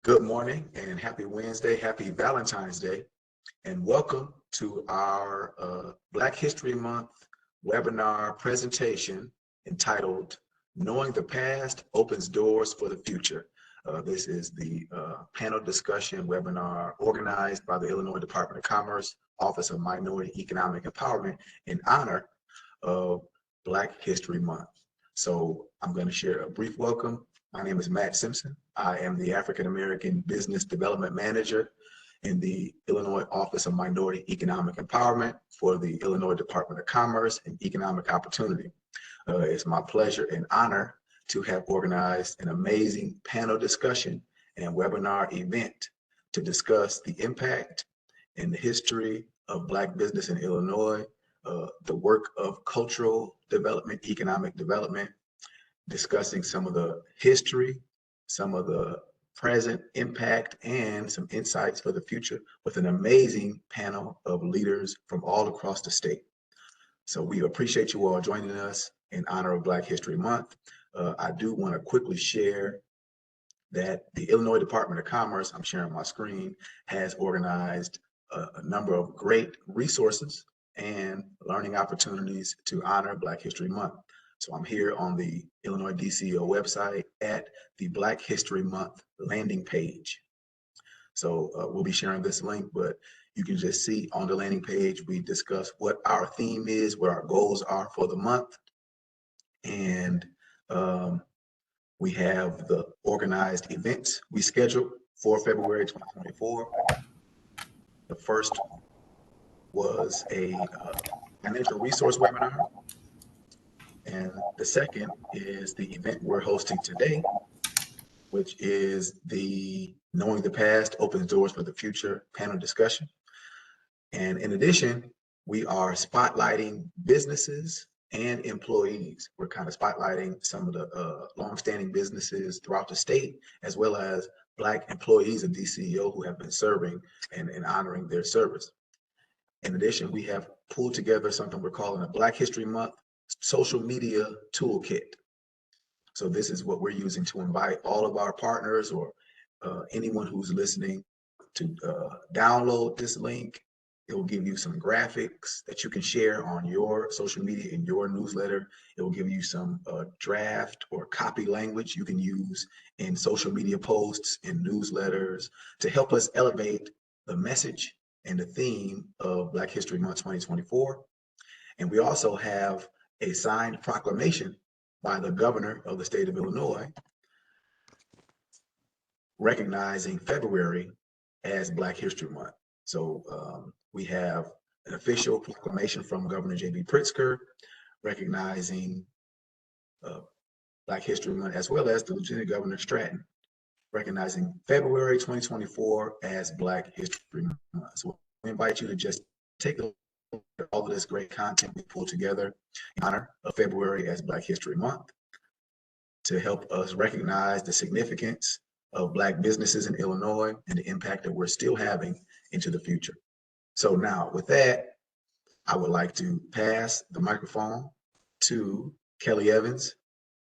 Good morning and happy Wednesday, happy Valentine's Day, and welcome to our Black History Month webinar presentation entitled Knowing the Past Opens Doors for the Future. This is the panel discussion webinar organized by the Illinois Department of Commerce, Office of Minority Economic Empowerment in honor of Black History Month. So I'm going to share a brief welcome. My name is Matt Simpson. I am the African American Business Development Manager in the Illinois Office of Minority Economic Empowerment for the Illinois Department of Commerce and Economic Opportunity. It's my pleasure and honor to have organized an amazing panel discussion and webinar event to discuss the impact and the history of Black business in Illinois, the work of cultural development, economic development, discussing some of the history, some of the present impact, and some insights for the future with an amazing panel of leaders from all across the state. So we appreciate you all joining us in honor of Black History Month. I do want to quickly share that the Illinois Department of Commerce, I'm sharing my screen, has organized a number of great resources and learning opportunities to honor Black History Month. So I'm here on the Illinois DCEO website at the Black History Month landing page. So we'll be sharing this link, but you can just see on the landing page, we discuss what our theme is, what our goals are for the month. And we have the organized events we scheduled for February 2024. The first was a financial resource webinar. And the second is the event we're hosting today, which is the Knowing the Past Opens Doors for the Future panel discussion. And in addition, we are spotlighting businesses and employees. We're kind of spotlighting some of the longstanding businesses throughout the state, as well as Black employees of DCEO who have been serving and honoring their service. In addition, we have pulled together something we're calling a Black History Month social media toolkit. So this is what we're using to invite all of our partners or anyone who's listening to download this link. It will give you some graphics that you can share on your social media in your newsletter. It will give you some draft or copy language you can use in social media posts and newsletters to help us elevate the message and the theme of Black History Month 2024. And we also have a signed proclamation by the governor of the state of Illinois recognizing February as Black History Month. So we have an official proclamation from Governor J.B. Pritzker recognizing Black History Month, as well as the Lieutenant Governor Stratton recognizing February 2024 as Black History Month. So we invite you to just take a look at all of this great content we pulled together in honor of February as Black History Month to help us recognize the significance of Black businesses in Illinois and the impact that we're still having into the future. So now with that, I would like to pass the microphone to Kelly Evans,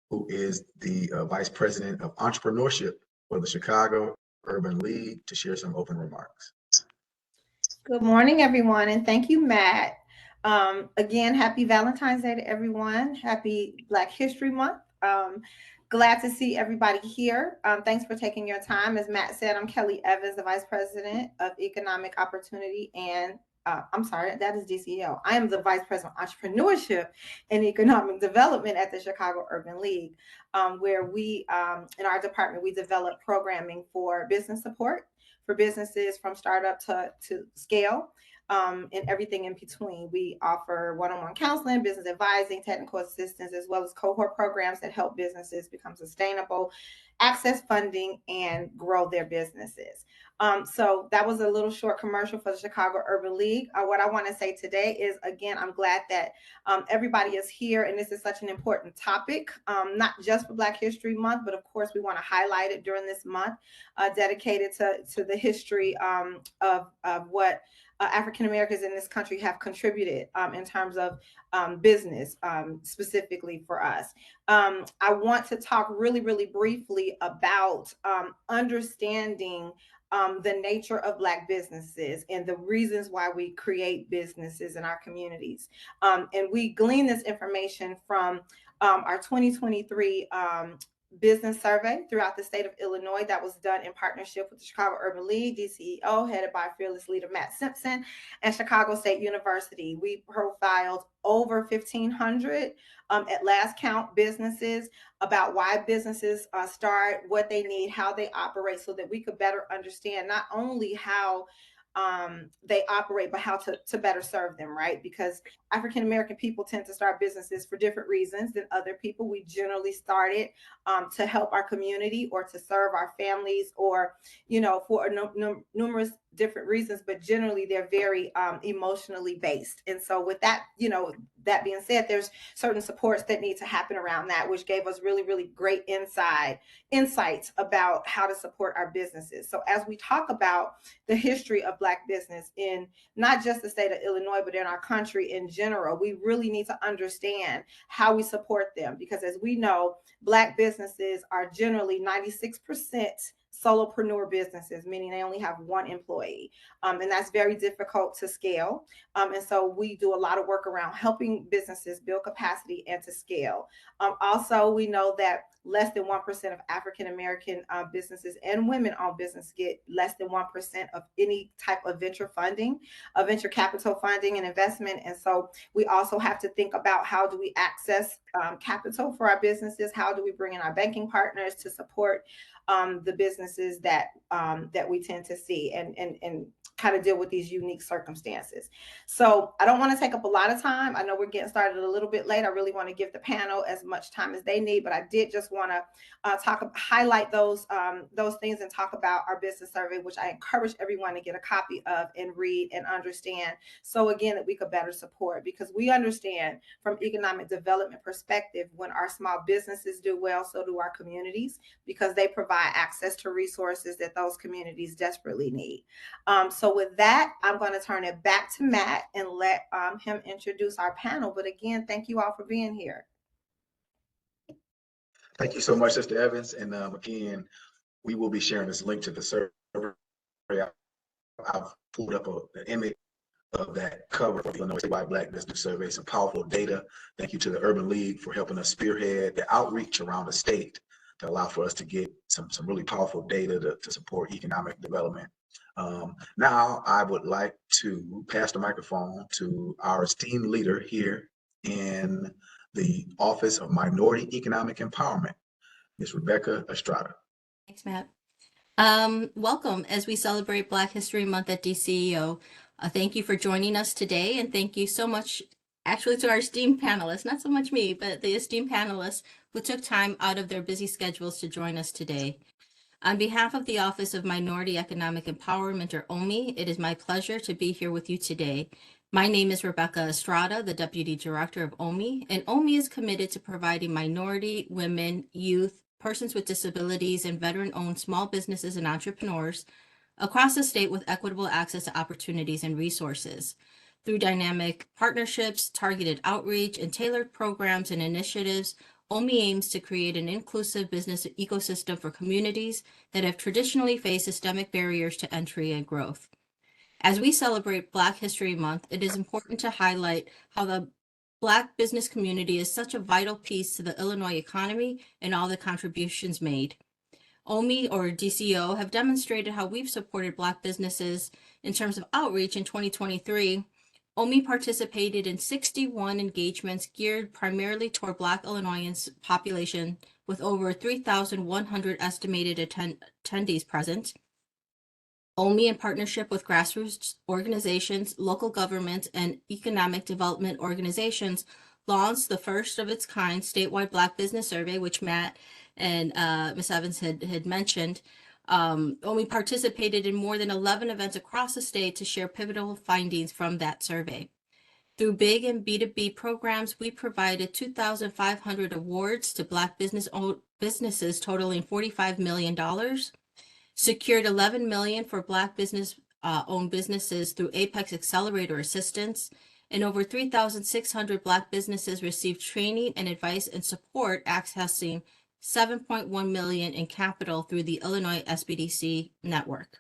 who is the Vice President of Entrepreneurship for the Chicago Urban League, to share some open remarks. Good morning, everyone, and thank you, Matt. Again, happy Valentine's Day to everyone. Happy Black History Month. Glad to see everybody here. Thanks for taking your time. As Matt said, I'm Kelly Evans, the Vice President of Economic Opportunity and I'm sorry, that is DCEO. I am the Vice President of Entrepreneurship and Economic Development at the Chicago Urban League, where we, in our department, we develop programming for business support for businesses from startup to scale. And everything in between. We offer one-on-one counseling, business advising, technical assistance, as well as cohort programs that help businesses become sustainable, access funding, and grow their businesses. So that was a little short commercial for the Chicago Urban League. What I want to say today is, again, I'm glad that everybody is here, and this is such an important topic, not just for Black History Month, but of course we want to highlight it during this month dedicated to the history of what African Americans in this country have contributed in terms of business, specifically for us. I want to talk really, really briefly about understanding the nature of Black businesses and the reasons why we create businesses in our communities. And we glean this information from our 2023 business survey throughout the state of Illinois that was done in partnership with the Chicago Urban League, DCEO, headed by fearless leader Matt Simpson, and Chicago State University. We profiled over 1,500 at last count businesses, about why businesses start, what they need, how they operate, so that we could better understand not only how they operate, but how to better serve them, right? Because African American people tend to start businesses for different reasons than other people. We generally started to help our community or to serve our families, or, you know, for numerous different reasons, but generally they're very emotionally based. And so with that, you know, that being said, there's certain supports that need to happen around that, which gave us really, really great insights about how to support our businesses. So as we talk about the history of Black business in not just the state of Illinois, but in our country in general, we really need to understand how we support them, because as we know, Black businesses are generally 96% solopreneur businesses, meaning they only have one employee. And that's very difficult to scale. And so we do a lot of work around helping businesses build capacity and to scale. Also, we know that less than 1% of African American businesses and women-owned business get less than 1% of any type of venture funding, of venture capital funding and investment. And so we also have to think about, how do we access capital for our businesses? How do we bring in our banking partners to support the businesses that we tend to see, and kind of deal with these unique circumstances. So I don't want to take up a lot of time. I know we're getting started a little bit late. I really want to give the panel as much time as they need, but I did just want to highlight those things and talk about our business survey, which I encourage everyone to get a copy of and read and understand. So again, that we could better support, because we understand from economic development perspective, when our small businesses do well, so do our communities, because they provide access to resources that those communities desperately need. So with that, I'm going to turn it back to Matt and let him introduce our panel. But again, thank you all for being here. Thank you so much, Sister Evans. And again, we will be sharing this link to the survey. I've pulled up an image of that cover for the Illinois Statewide Black Business Survey, some powerful data. Thank you to the Urban League for helping us spearhead the outreach around the state to allow for us to get some really powerful data to support economic development. Now, I would like to pass the microphone to our esteemed leader here in the Office of Minority Economic Empowerment, Ms. Rebecca Estrada. Thanks, Matt. Welcome as we celebrate Black History Month at DCEO. Thank you for joining us today, and thank you so much, actually, to our esteemed panelists, not so much me, but the esteemed panelists who took time out of their busy schedules to join us today. On behalf of the Office of Minority Economic Empowerment, or OMI, it is my pleasure to be here with you today. My name is Rebecca Estrada, the Deputy Director of OMI, and OMI is committed to providing minority, women, youth, persons with disabilities, and veteran-owned small businesses and entrepreneurs across the state with equitable access to opportunities and resources. Through dynamic partnerships, targeted outreach, and tailored programs and initiatives, OMI aims to create an inclusive business ecosystem for communities that have traditionally faced systemic barriers to entry and growth. As we celebrate Black History Month, it is important to highlight how the Black business community is such a vital piece to the Illinois economy and all the contributions made. OMI, or DCEO, have demonstrated how we've supported Black businesses in terms of outreach. In 2023. OMI participated in 61 engagements geared primarily toward Black Illinoisans population, with over 3,100 estimated attendees present. OMI, in partnership with grassroots organizations, local governments, and economic development organizations, launched the first of its kind statewide Black business survey, which Matt and Ms. Evans had mentioned. OMI participated in more than 11 events across the state to share pivotal findings from that survey. Through BIG and B2B programs, we provided 2,500 awards to Black businesses totaling $45 million, secured $11 million for Black business owned businesses through Apex Accelerator Assistance, and over 3,600 Black businesses received training and advice and support, accessing $7.1 million in capital through the Illinois SBDC network.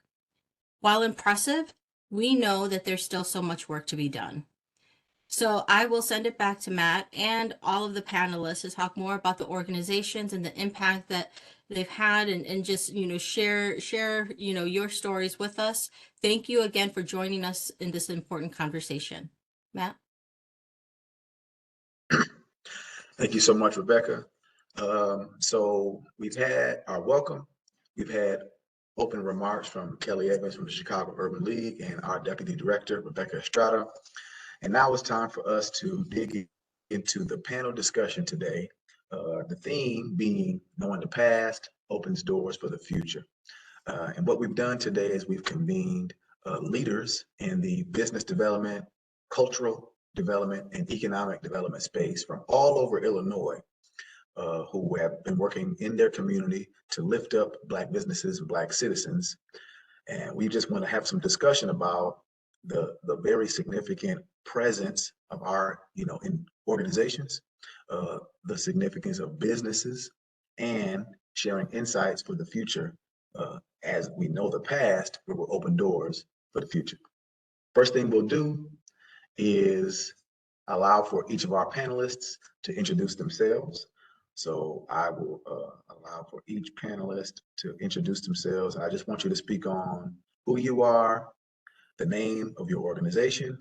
While impressive, we know that there's still so much work to be done. So I will send it back to Matt and all of the panelists to talk more about the organizations and the impact that they've had, and just, share, your stories with us. Thank you again for joining us in this important conversation. Matt? Thank you so much, Rebecca. So we've had our welcome. We've had open remarks from Kelly Evans from the Chicago Urban League and our Deputy Director, Rebecca Estrada. And now it's time for us to dig into the panel discussion today. The theme being knowing the past opens doors for the future. And what we've done today is we've convened leaders in the business development, cultural development, and economic development space from all over Illinois, who have been working in their community to lift up Black businesses and Black citizens. And we just want to have some discussion about the very significant presence of our, in organizations, the significance of businesses, and sharing insights for the future. As we know the past, we will open doors for the future. First thing we'll do is allow for each of our panelists to introduce themselves. So I will allow for each panelist to introduce themselves. I just want you to speak on who you are, the name of your organization,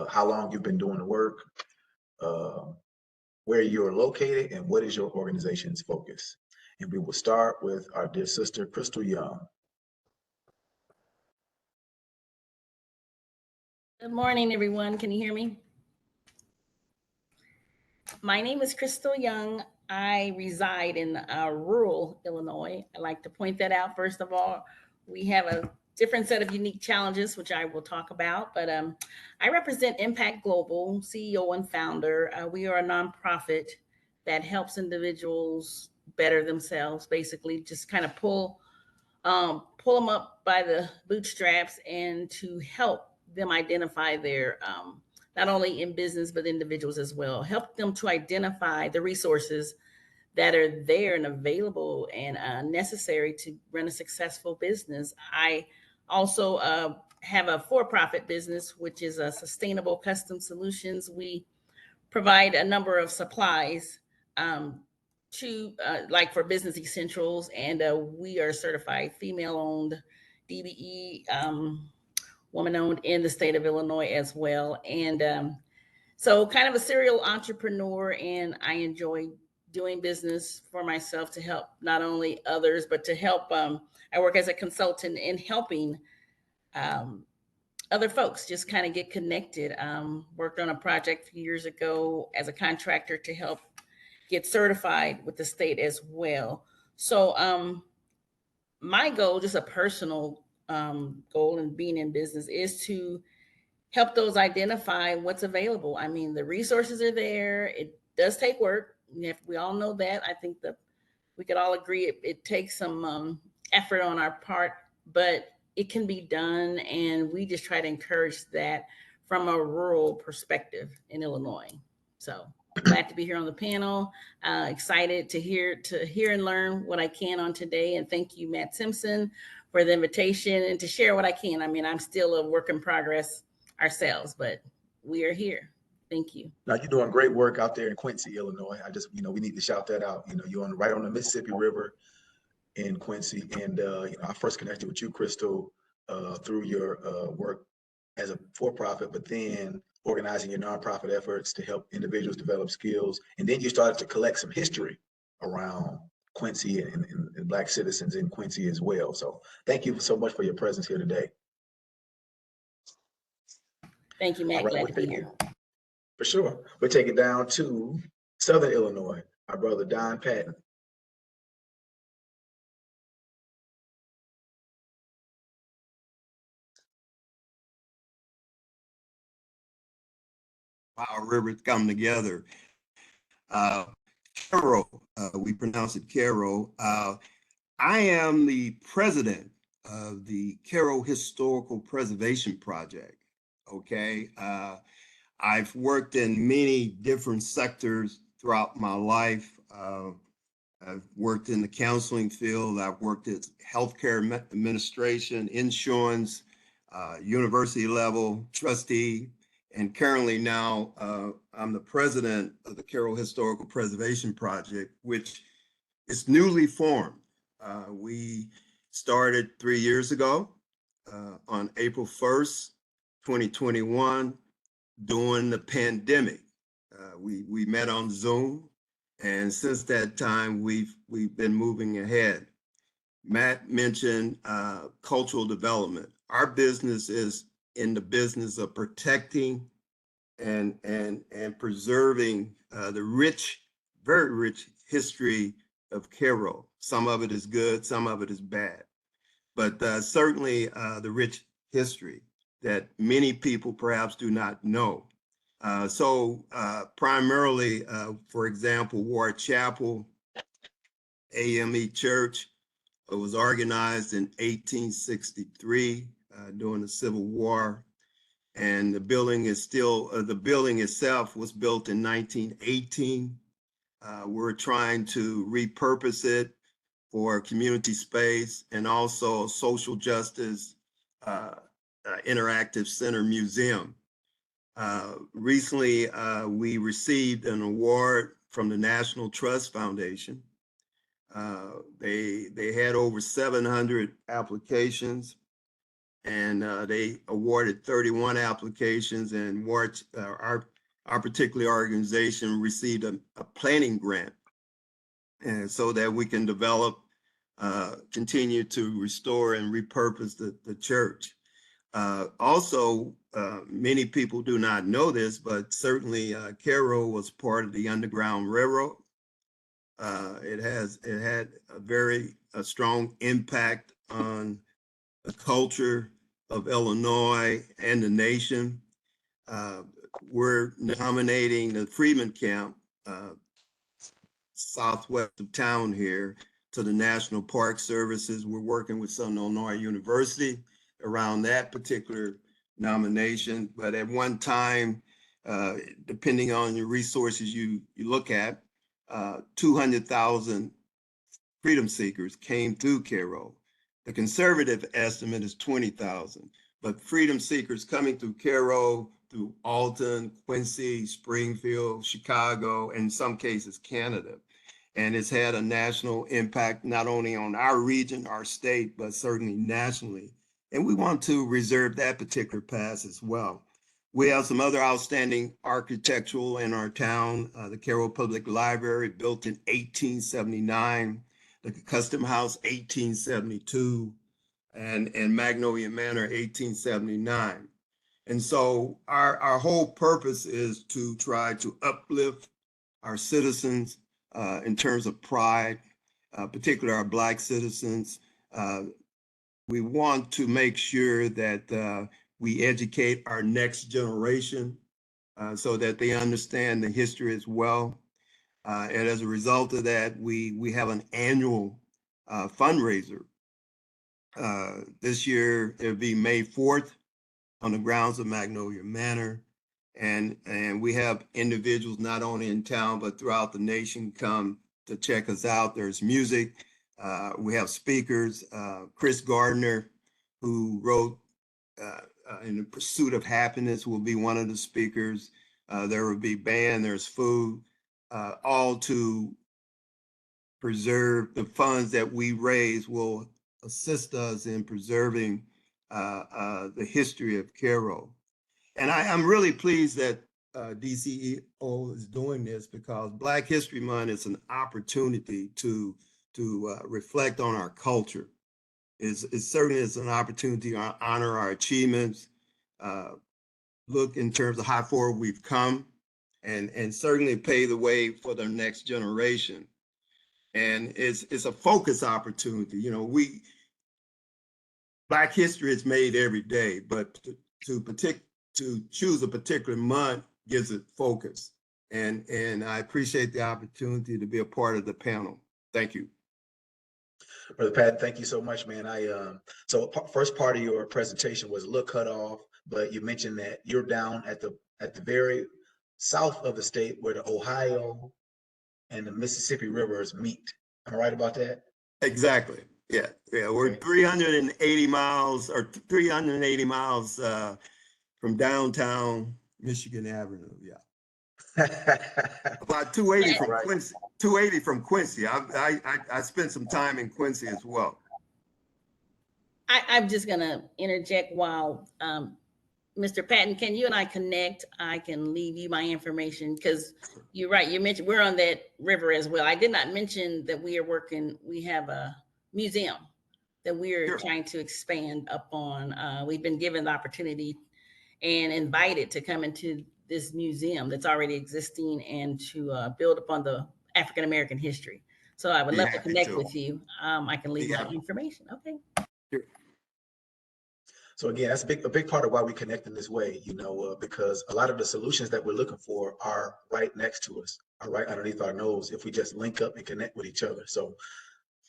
how long you've been doing the work, where you're located, and what is your organization's focus. And we will start with our dear sister, Crystal Young. Good morning, everyone. Can you hear me? My name is Crystal Young. I reside in rural Illinois. I'd like to point that out. First of all, we have a different set of unique challenges, which I will talk about. But I represent Impact Global, CEO and founder. We are a nonprofit that helps individuals better themselves, basically just kind of pull them up by the bootstraps and to help them identify their, not only in business, but individuals as well, help them to identify the resources that are there and available and necessary to run a successful business. I also have a for-profit business, which is a Sustainable Custom Solutions. We provide a number of supplies to like for business essentials, and we are certified female-owned, DBE, woman-owned in the state of Illinois as well. And so kind of a serial entrepreneur, and I enjoy doing business for myself to help not only others, but to help, I work as a consultant in helping other folks just kind of get connected. Worked on a project a few years ago as a contractor to help get certified with the state as well. So my goal, just a personal goal in being in business, is to help those identify what's available. I mean, the resources are there. It does take work. We all know that. I think that we could all agree it takes some effort on our part, but it can be done. And we just try to encourage that from a rural perspective in Illinois. So glad to be here on the panel. Excited to hear and learn what I can on today. And thank you, Matt Simpson, for the invitation and to share what I can. I mean, I'm still a work in progress ourselves, but we are here. Thank you. Now, you're doing great work out there in Quincy, Illinois. I just, we need to shout that out. You're right on the Mississippi River in Quincy. And, I first connected with you, Crystal, through your work as a for-profit, but then organizing your nonprofit efforts to help individuals develop skills. And then you started to collect some history around Quincy and Black citizens in Quincy as well. So thank you so much for your presence here today. Thank you, Matt. Glad to be here. For sure. We'll take it down to Southern Illinois, our brother Don Patton. Our rivers come together. Caro, we pronounce it Caro. I am the president of the Carroll Historical Preservation Project. Okay. I've worked in many different sectors throughout my life. I've worked in the counseling field. I've worked at healthcare administration, insurance, university level, trustee, and currently now I'm the president of the Carroll Historical Preservation Project, which is newly formed. We started 3 years ago on April 1st, 2021, during the pandemic. We met on Zoom, and since that time, we've been moving ahead. Matt mentioned cultural development. Our business is in the business of protecting and preserving the rich, very rich history of Carroll. Some of it is good, some of it is bad, but certainly the rich history that many people perhaps do not know. So primarily, for example, Ward Chapel, AME Church, was organized in 1863 during the Civil War. And the building is still, the building itself was built in 1918. We're trying to repurpose it for community space and also social justice interactive center museum. Recently, we received an award from the National Trust Foundation. They had over 700 applications, and they awarded 31 applications, and our particular organization received a planning grant, and so that we can develop, continue to restore and repurpose the church. Also, many people do not know this, but certainly Carroll was part of the Underground Railroad. It had a very strong impact on the culture of Illinois and the nation. We're nominating the Freedman Camp, southwest of town here, to the National Park Services. We're working with Southern Illinois University around that particular nomination. But at one time, depending on your resources you look at, 200,000 freedom seekers came through Carroll. The conservative estimate is 20,000, but freedom seekers coming through Carroll, through Alton, Quincy, Springfield, Chicago, and in some cases Canada. And it's had a national impact, not only on our region, our state, but certainly nationally. And we want to reserve that particular pass as well. We have some other outstanding architectural in our town. The Carroll Public Library, built in 1879, the Custom House, 1872, and Magnolia Manor, 1879. And so our whole purpose is to try to uplift our citizens in terms of pride, particularly our Black citizens. We want to make sure that we educate our next generation so that they understand the history as well. And as a result of that, we have an annual fundraiser. This year, it'll be May 4th on the grounds of Magnolia Manor. And we have individuals not only in town, but throughout the nation come to check us out. There's music. We have speakers. Chris Gardner, who wrote In the Pursuit of Happiness, will be one of the speakers. There will be band, there's food, all to preserve the funds that we raise will assist us in preserving the history of Carroll. And I'm really pleased that DCEO is doing this, because Black History Month is an opportunity to reflect on our culture. It certainly is an opportunity to honor our achievements, look in terms of how far we've come, and certainly pave the way for the next generation. And it's a focus opportunity. You know, Black history is made every day, but to choose a particular month gives it focus. And I appreciate the opportunity to be a part of the panel. Thank you. Brother Pat, thank you so much, man. First part of your presentation was a little cut off, but you mentioned that you're down at the very south of the state where the Ohio and the Mississippi rivers meet. Am I right about that? Exactly. Yeah. We're Okay. 380 miles from downtown Michigan Avenue. Yeah. About 280 from Right. Quincy. 280 from Quincy. I spent some time in Quincy as well. I'm just gonna interject while Mr. Patton, can you and I connect? I can leave you my information because you're right. You mentioned we're on that river as well. I did not mention that we have a museum that we're Sure. trying to expand upon. We've been given the opportunity and invited to come into this museum that's already existing and to build upon the African American history. So I would Be love to happy connect to. with you. I can leave Be my happy. information. Okay. Sure. So again, that's a big part of why we connect in this way, because a lot of the solutions that we're looking for are right next to us, are right underneath our nose if we just link up and connect with each other. So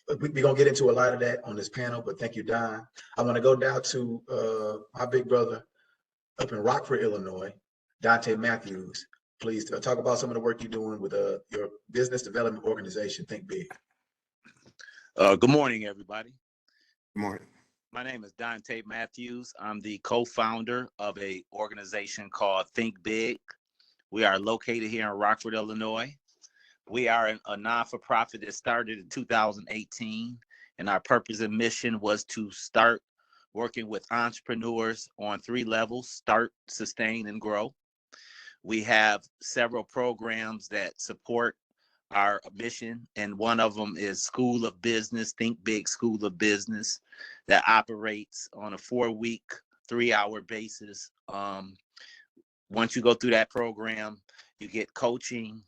we're going to get into a lot of that on this panel, but thank you, Don. I want to go down to my big brother up in Rockford, Illinois, Duntai Mathews. Please talk about some of the work you're doing with your business development organization, Think Big. Good morning, everybody. Good morning. My name is Duntai Mathews. I'm the co-founder of an organization called Think Big. We are located here in Rockford, Illinois. We are a non-for-profit that started in 2018, and our purpose and mission was to start working with entrepreneurs on 3 levels: start, sustain, and grow. We have several programs that support our mission, and one of them is School of Business, Think Big School of Business, that operates on a 4-week, 3-hour basis. Once you go through that program, you get coaching.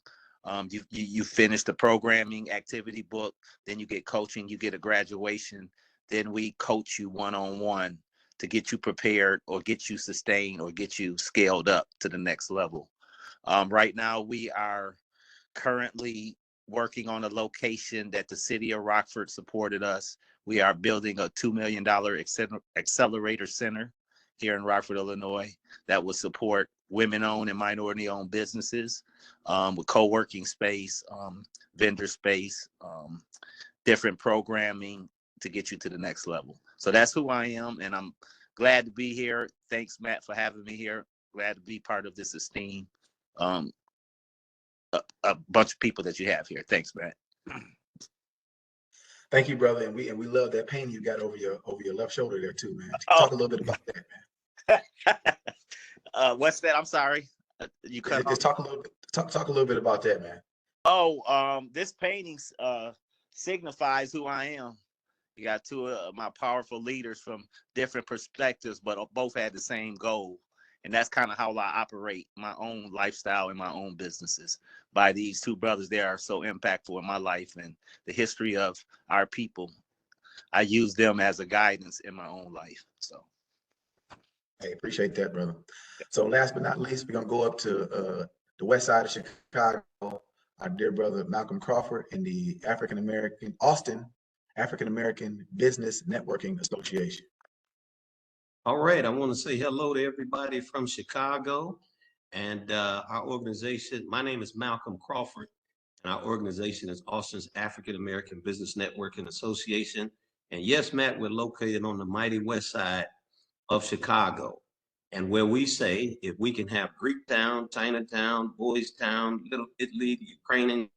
You finish the programming activity book, then you get coaching, you get a graduation, then we coach you one-on-one to get you prepared or get you sustained or get you scaled up to the next level. Right now, we are currently working on a location that the city of Rockford supported us. We are building a $2 million accelerator center here in Rockford, Illinois, that will support women-owned and minority-owned businesses with co-working space, vendor space, different programming to get you to the next level. So that's who I am, and I'm glad to be here. Thanks, Matt, for having me here. Glad to be part of this esteemed a bunch of people that you have here. Thanks, Matt. Thank you, brother, and we love that pain you got over your left shoulder there too, man. Oh. Talk a little bit about that, man. What's that? I'm sorry. You cut Just off. talk a little bit about that, man. Oh, this painting signifies who I am. You got 2 of my powerful leaders from different perspectives, but both had the same goal. And that's kind of how I operate my own lifestyle and my own businesses, by these 2 brothers. They are so impactful in my life and the history of our people. I use them as a guidance in my own life. So, Hey, appreciate that, brother. So last but not least, we're gonna go up to the west side of Chicago. Our dear brother Malcolm Crawford in the Austin African American Business Networking Association. All right, I want to say hello to everybody from Chicago and our organization. My name is Malcolm Crawford, and our organization is Austin's African American Business Networking Association. And yes, Matt, we're located on the mighty west side of Chicago. And where we say, if we can have Greektown, Chinatown, Boys Town, Little Italy, Ukrainian,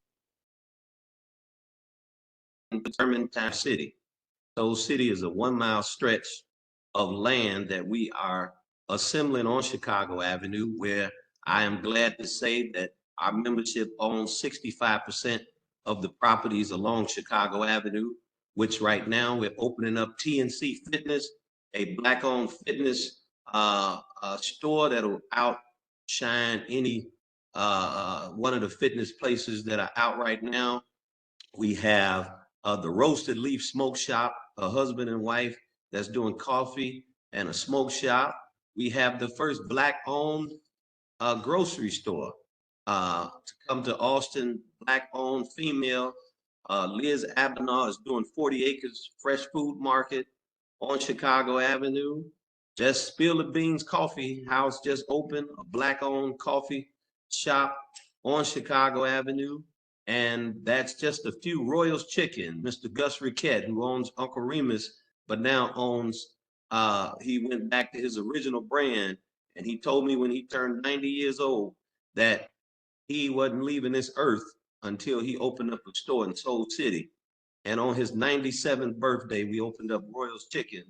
Germantown City. Those City is a 1-mile stretch of land that we are assembling on Chicago Avenue, where I am glad to say that our membership owns 65% of the properties along Chicago Avenue, which right now we're opening up TNC Fitness, a Black-owned fitness store that'll outshine any one of the fitness places that are out right now. We have the Roasted Leaf Smoke Shop, a husband and wife that's doing coffee and a smoke shop. We have the first Black-owned grocery store to come to Austin, Black-owned female Liz Abinaw is doing 40 acres fresh food market on Chicago Avenue. Just Spill the Beans Coffee House just opened, a Black-owned coffee shop on Chicago Avenue. And that's just a few. Royals Chicken, Mr. Gus Riquette, who owns Uncle Remus, but now owns, he went back to his original brand. And he told me when he turned 90 years old that he wasn't leaving this earth until he opened up a store in Soul City. And on his 97th birthday, we opened up Royals Chicken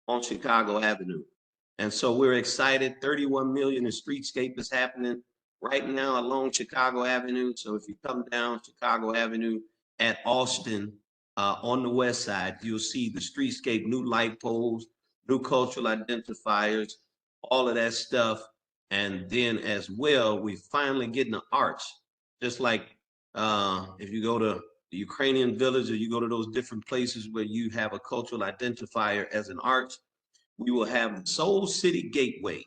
on Chicago Avenue. And so we're excited. 31 million in streetscape is happening right now along Chicago Avenue. So if you come down Chicago Avenue at Austin on the west side, you'll see the streetscape, new light poles, new cultural identifiers, all of that stuff. And then as well, we finally getting an arch, just like if you go to the Ukrainian village or you go to those different places where you have a cultural identifier as an arch, we will have the Soul City Gateway.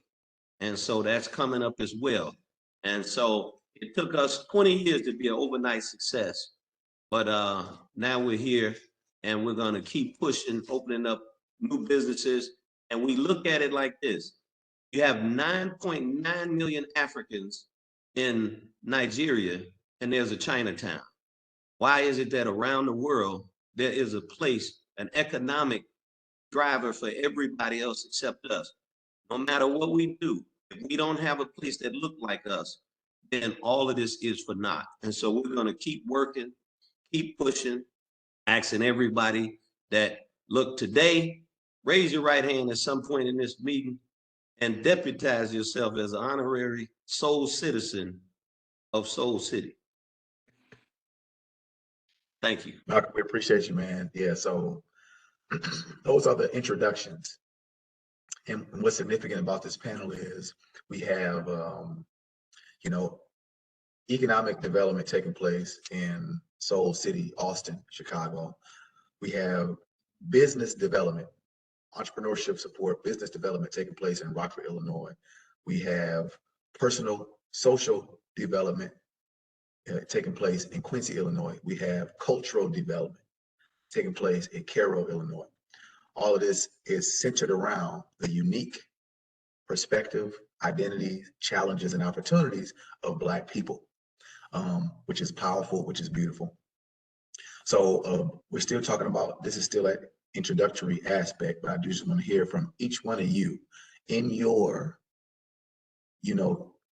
And so that's coming up as well. And so it took us 20 years to be an overnight success. But now we're here and we're going to keep pushing, opening up new businesses. And we look at it like this. You have 9.9 million Africans in Nigeria, and there's a Chinatown. Why is it that around the world, there is a place, an economic driver for everybody else except us? No matter what we do, if we don't have a place that look like us, then all of this is for naught. And so we're going to keep working, keep pushing, asking everybody that, look, today, raise your right hand at some point in this meeting and deputize yourself as an honorary Soul citizen of Soul City. Thank you. Malcolm, we appreciate you, man. Yeah, so those are the introductions. And what's significant about this panel is we have, economic development taking place in Soul City, Austin, Chicago. We have business development, entrepreneurship support, business development taking place in Rockford, Illinois. We have personal social development taking place in Quincy, Illinois. We have cultural development taking place in Cairo, Illinois. All of this is centered around the unique perspective, identity, challenges, and opportunities of Black people, which is powerful, which is beautiful. So we're still talking about, this is still that introductory aspect, but I do just want to hear from each one of you in your,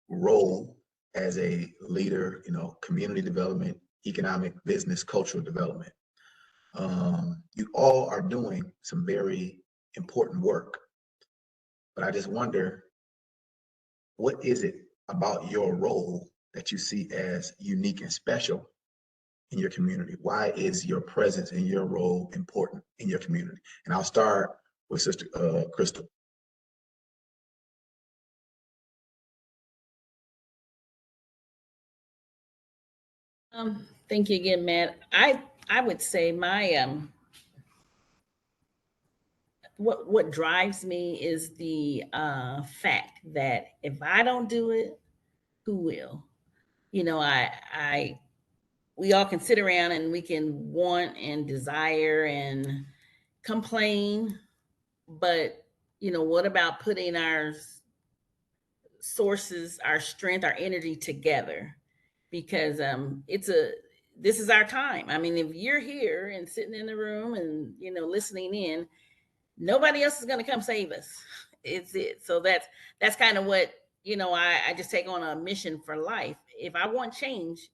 role as a leader, community development, economic, business, cultural development. You all are doing some very important work, but I just wonder, what is it about your role that you see as unique and special in your community? Why is your presence and your role important in your community? And I'll start with Sister Crystal. Thank you again, Matt. I would say my what drives me is the fact that if I don't do it, who will? We all can sit around and we can want and desire and complain, but what about putting our sources, our strength, our energy together? Because this is our time. I mean, if you're here and sitting in the room and listening in, nobody else is going to come save us. It's it. So that's kind of what I just take on a mission for life. If I want change,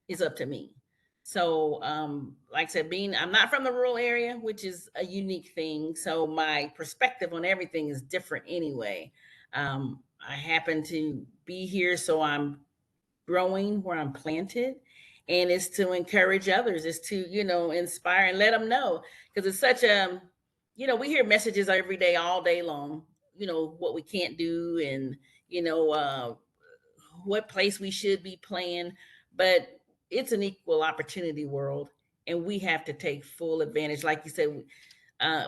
it's up to me. So like I said, I'm not from the rural area, which is a unique thing. So my perspective on everything is different anyway. I happen to be here, so I'm growing where I'm planted, and it's to encourage others, it's to inspire and let them know, because it's such a we hear messages every day, all day long, what we can't do, and what place we should be playing, but it's an equal opportunity world, and we have to take full advantage. Like you said,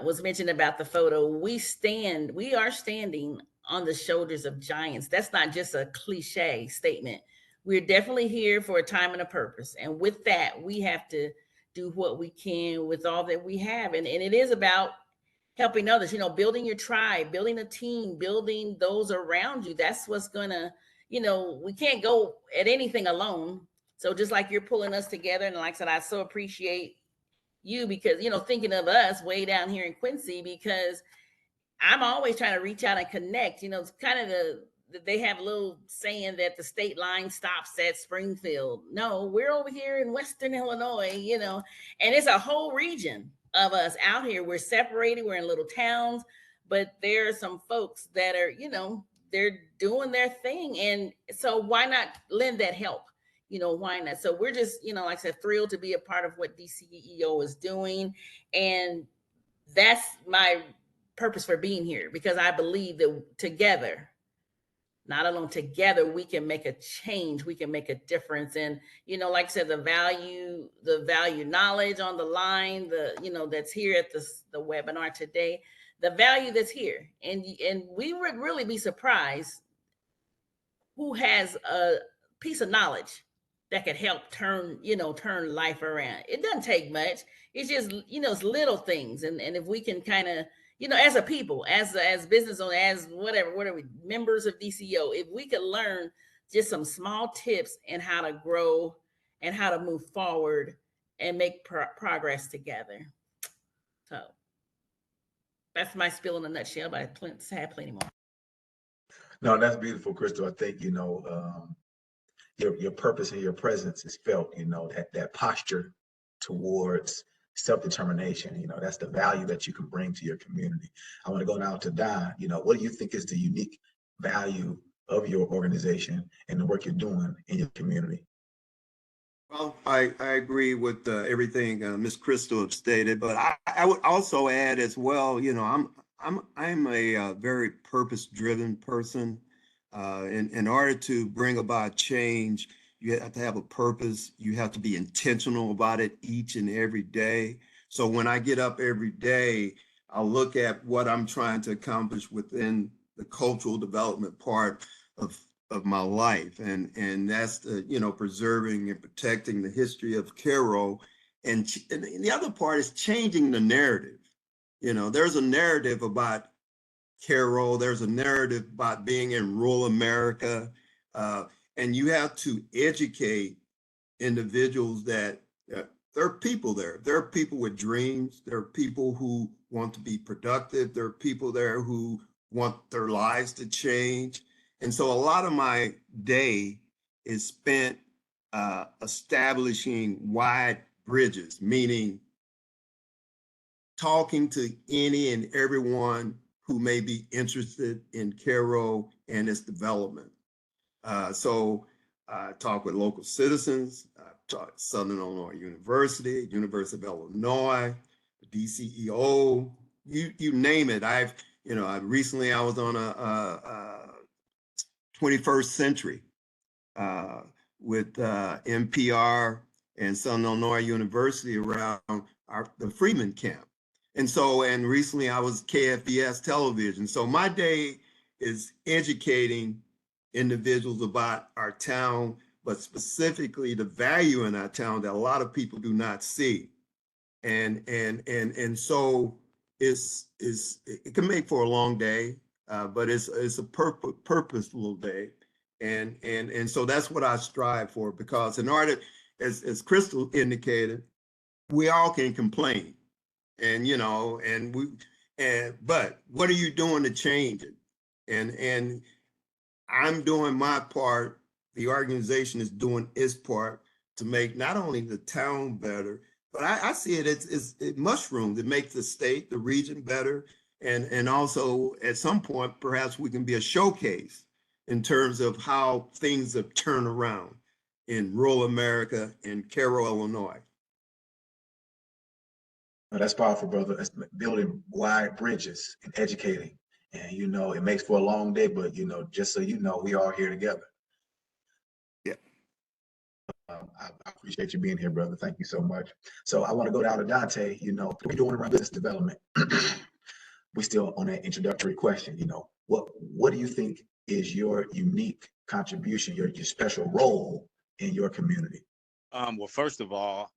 was mentioned about the photo, we are standing on the shoulders of giants. That's not just a cliche statement. We're definitely here for a time and a purpose. And with that, we have to do what we can with all that we have. And it is about helping others, building your tribe, building a team, building those around you. That's what's gonna, we can't go at anything alone. So just like you're pulling us together, and like I said, I so appreciate you because, thinking of us way down here in Quincy, because I'm always trying to reach out and connect. It's kind of they have a little saying that the state line stops at Springfield. No, we're over here in Western Illinois, and it's a whole region of us out here. We're separated, we're in little towns, but there are some folks that are, they're doing their thing. And so why not lend that help? Why not? So we're just, like I said, thrilled to be a part of what DCEO is doing. And that's my purpose for being here, because I believe that together, not alone, together, we can make a change, we can make a difference. And, like I said, the value knowledge on the line, that's here at the webinar today, the value that's here. And we would really be surprised who has a piece of knowledge that could help turn life around. It doesn't take much. It's just, it's little things. And if we can kind of, as a people, as business owners, as whatever we members of DCEO, if we could learn just some small tips and how to grow and how to move forward and make progress together. So that's my spiel in a nutshell, but I have plenty more. No, that's beautiful, Crystal. I think, your purpose and your presence is felt, that posture towards self-determination, that's the value that you can bring to your community. I want to go now to Don. What do you think is the unique value of your organization and the work you're doing in your community? Well, I agree with everything Ms. Crystal have stated, but I would also add as well, I'm a very purpose-driven person. In order to bring about change, you have to have a purpose. You have to be intentional about it each and every day. So when I get up every day, I'll look at what I'm trying to accomplish within the cultural development part of my life. And that's the, preserving and protecting the history of Cairo. And the other part is changing the narrative. There's a narrative about Cairo, there's a narrative about being in rural America. And you have to educate individuals that there are people there. There are people with dreams. There are people who want to be productive. There are people there who want their lives to change. And so a lot of my day is spent establishing wide bridges, meaning talking to any and everyone who may be interested in Cairo and its development. So I talk with local citizens, talk Southern Illinois University, University of Illinois, DCEO, you name it. Recently I was on a 21st Century with NPR and Southern Illinois University around the Freeman camp. And recently I was KFBS television. So my day is educating individuals about our town, but specifically the value in our town that a lot of people do not see. And so it can make for a long day, but it's a purposeful day. And so that's what I strive for, because in order, as Crystal indicated, we all can complain. But what are you doing to change it? And I'm doing my part. The organization is doing its part to make not only the town better, but I see it mushrooms. It makes the state, the region better. And also at some point, perhaps we can be a showcase in terms of how things have turned around in rural America, in Cairo, Illinois. No, that's powerful, brother. It's building wide bridges and educating. And, it makes for a long day, but, just so you know, we are here together. Yeah. I appreciate you being here, brother. Thank you so much. So I want to go down to Duntai. We're doing around business development. We're still on that introductory question. What do you think is your unique contribution, your special role in your community? Well, first of all,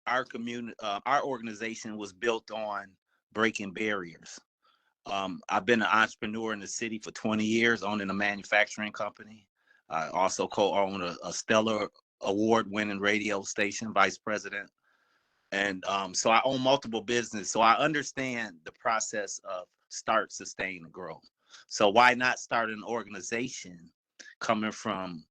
our community, our organization was built on breaking barriers. I've been an entrepreneur in the city for 20 years, owning a manufacturing company. I also co-own a Stellar Award-winning radio station, vice president. And so I own multiple businesses. So I understand the process of start, sustain, and grow. So why not start an organization coming from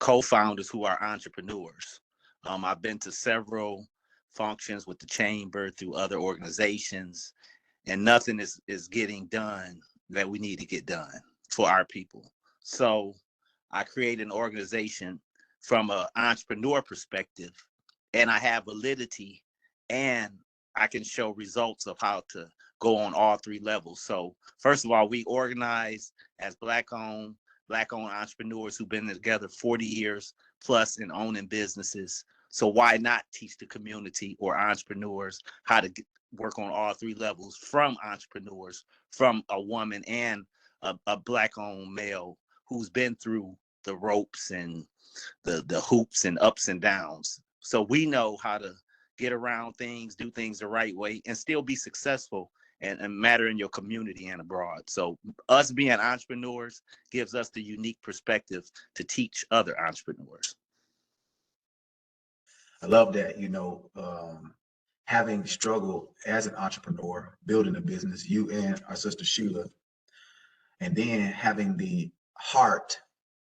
co-founders who are entrepreneurs? I've been to several functions with the chamber through other organizations, and nothing is getting done that we need to get done for our people. So I created an organization from an entrepreneur perspective, and I have validity, and I can show results of how to go on all three levels. So first of all, we organize as Black-owned entrepreneurs who've been together 40 years plus in owning businesses. So why not teach the community or entrepreneurs how to work on all three levels from entrepreneurs, from a woman and a Black-owned male who's been through the ropes and the hoops and ups and downs. So we know how to get around things, do things the right way, and still be successful and matter in your community and abroad. So us being entrepreneurs gives us the unique perspective to teach other entrepreneurs. I love that, having struggled as an entrepreneur, building a business, you and our sister Sheila, and then having the heart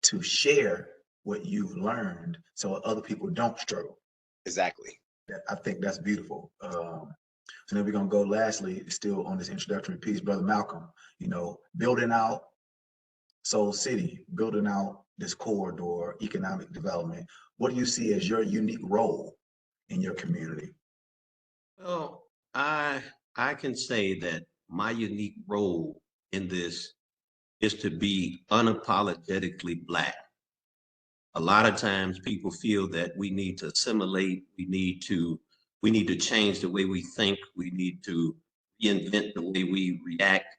to share what you've learned so other people don't struggle. Exactly. I think that's beautiful. So then we're going to go lastly, still on this introductory piece, Brother Malcolm, building out Soul City, building out this corridor, economic development. What do you see as your unique role in your community? Well, I can say that my unique role in this is to be unapologetically Black. A lot of times people feel that we need to assimilate, we need to change the way we think, we need to reinvent the way we react.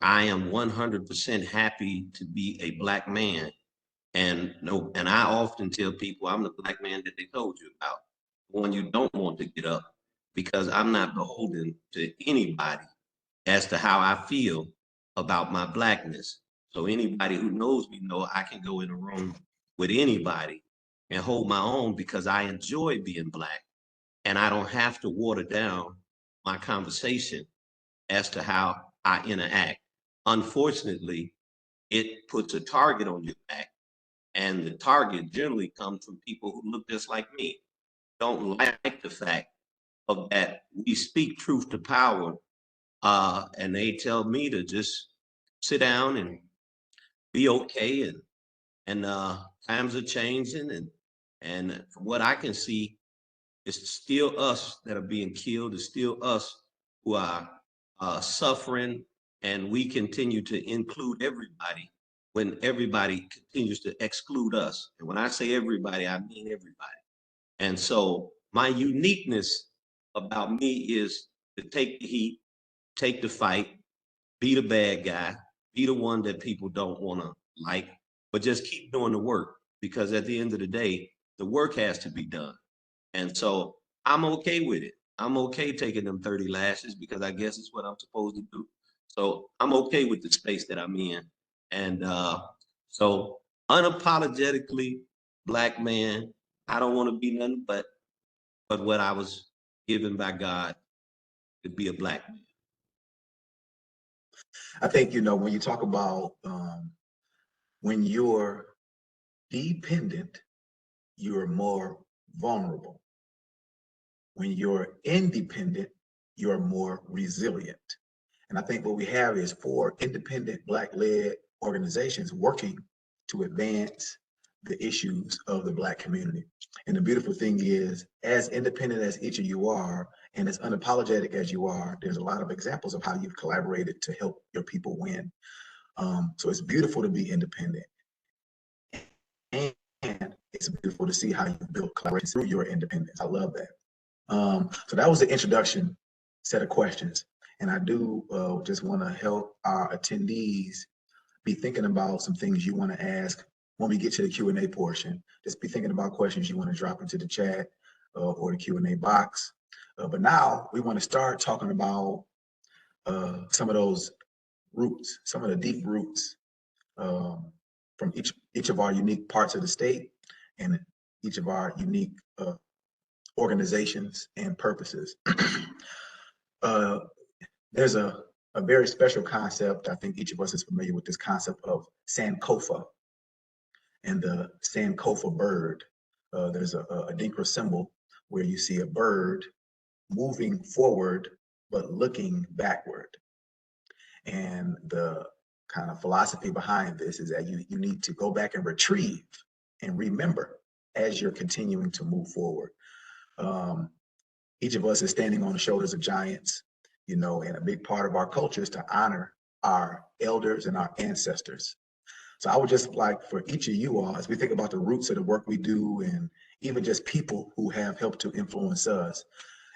I am 100% happy to be a Black man. And I often tell people I'm the Black man that they told you about, the one you don't want to get up, because I'm not beholden to anybody as to how I feel about my Blackness. So anybody who knows me know I can go in a room with anybody and hold my own because I enjoy being Black, and I don't have to water down my conversation as to how I interact. Unfortunately, it puts a target on your back, and the target generally comes from people who look just like me, don't like the fact of that we speak truth to power, and they tell me to just sit down and be okay, and times are changing, and from what I can see, it's still us that are being killed. It's still us who are suffering, and we continue to include everybody when everybody continues to exclude us. And when I say everybody, I mean everybody. And so my uniqueness about me is to take the heat, take the fight, be the bad guy, be the one that people don't want to like, but just keep doing the work, because at the end of the day, the work has to be done. And so I'm okay with it. I'm okay taking them 30 lashes because I guess it's what I'm supposed to do. So I'm okay with the space that I'm in. And so unapologetically Black man, I don't want to be nothing but what I was given by God to be a Black man. I think, when you talk about when you're dependent, you're more vulnerable. When you're independent, you're more resilient. And I think what we have is 4 independent Black-led organizations working to advance the issues of the Black community. And the beautiful thing is, as independent as each of you are, and as unapologetic as you are, there's a lot of examples of how you've collaborated to help your people win. So it's beautiful to be independent. And it's beautiful to see how you build collaboration through your independence. I love that. So that was the introduction set of questions. And I do just want to help our attendees be thinking about some things you want to ask when we get to the Q&A portion. Just be thinking about questions you want to drop into the chat or the Q&A box. But now we want to start talking about some of those roots, some of the deep roots from each of our unique parts of the state and each of our unique organizations and purposes. There's a very special concept. I think each of us is familiar with this concept of Sankofa and the Sankofa bird. There's a Adinkra symbol where you see a bird moving forward but looking backward. And the kind of philosophy behind this is that you need to go back and retrieve and remember as you're continuing to move forward. Each of us is standing on the shoulders of giants, you know, and a big part of our culture is to honor our elders and our ancestors. So I would just like for each of you all, as we think about the roots of the work we do and even just people who have helped to influence us,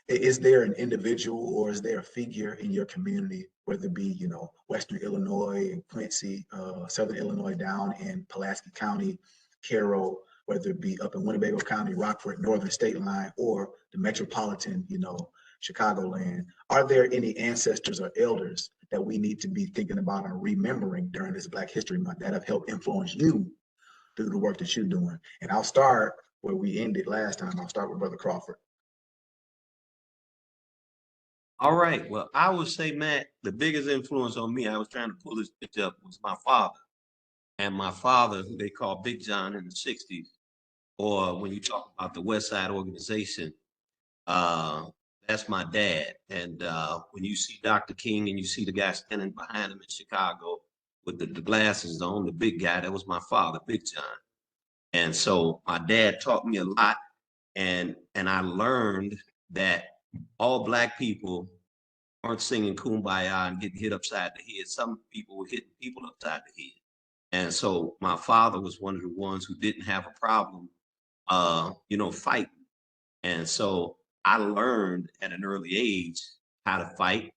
is there an individual or is there a figure in your community, whether it be, you know, Western Illinois, Quincy, Southern Illinois down in Pulaski County, Carroll, whether it be up in Winnebago County, Rockford, Northern State Line, or the metropolitan, you know, Chicagoland? Are there any ancestors or elders that we need to be thinking about and remembering during this Black History Month that have helped influence you through the work that you're doing? And I'll start where we ended last time. I'll start with Brother Crawford. All right. Well, I would say, Matt, the biggest influence on me, I was trying to pull this picture up, was my father. And my father, who they call Big John in the 60s, or when you talk about the West Side Organization, that's my dad. And when you see Dr. King and you see the guy standing behind him in Chicago with the glasses on, the big guy, that was my father, Big John. And so my dad taught me a lot, and I learned that all Black people aren't singing Kumbaya and getting hit upside the head. Some people were hitting people upside the head. And so my father was one of the ones who didn't have a problem, you know, fighting. And so I learned at an early age how to fight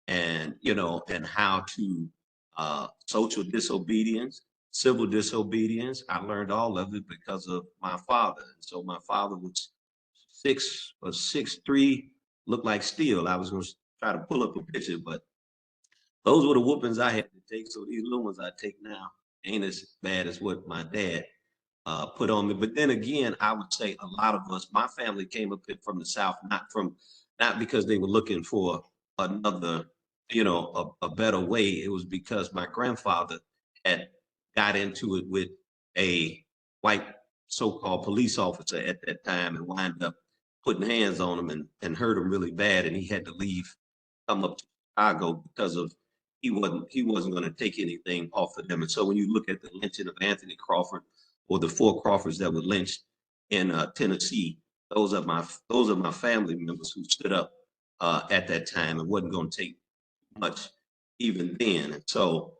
and, you know, and how to social disobedience, civil disobedience. I learned all of it because of my father. And so my father was 6'3", looked like steel. I was going to try to pull up a picture, but those were the whoopings I had to take. So these little ones I take now ain't as bad as what my dad put on me. But then again, I would say a lot of us, my family came up from the South, not because they were looking for another, you know, a better way. It was because my grandfather had got into it with a white so-called police officer at that time and wound up putting hands on him and hurt him really bad. And he had to leave, come up to Chicago because of he wasn't going to take anything off of them. And so when you look at the lynching of Anthony Crawford or the 4 Crawfords that were lynched in Tennessee, those are my family members who stood up at that time and wasn't going to take much even then. And so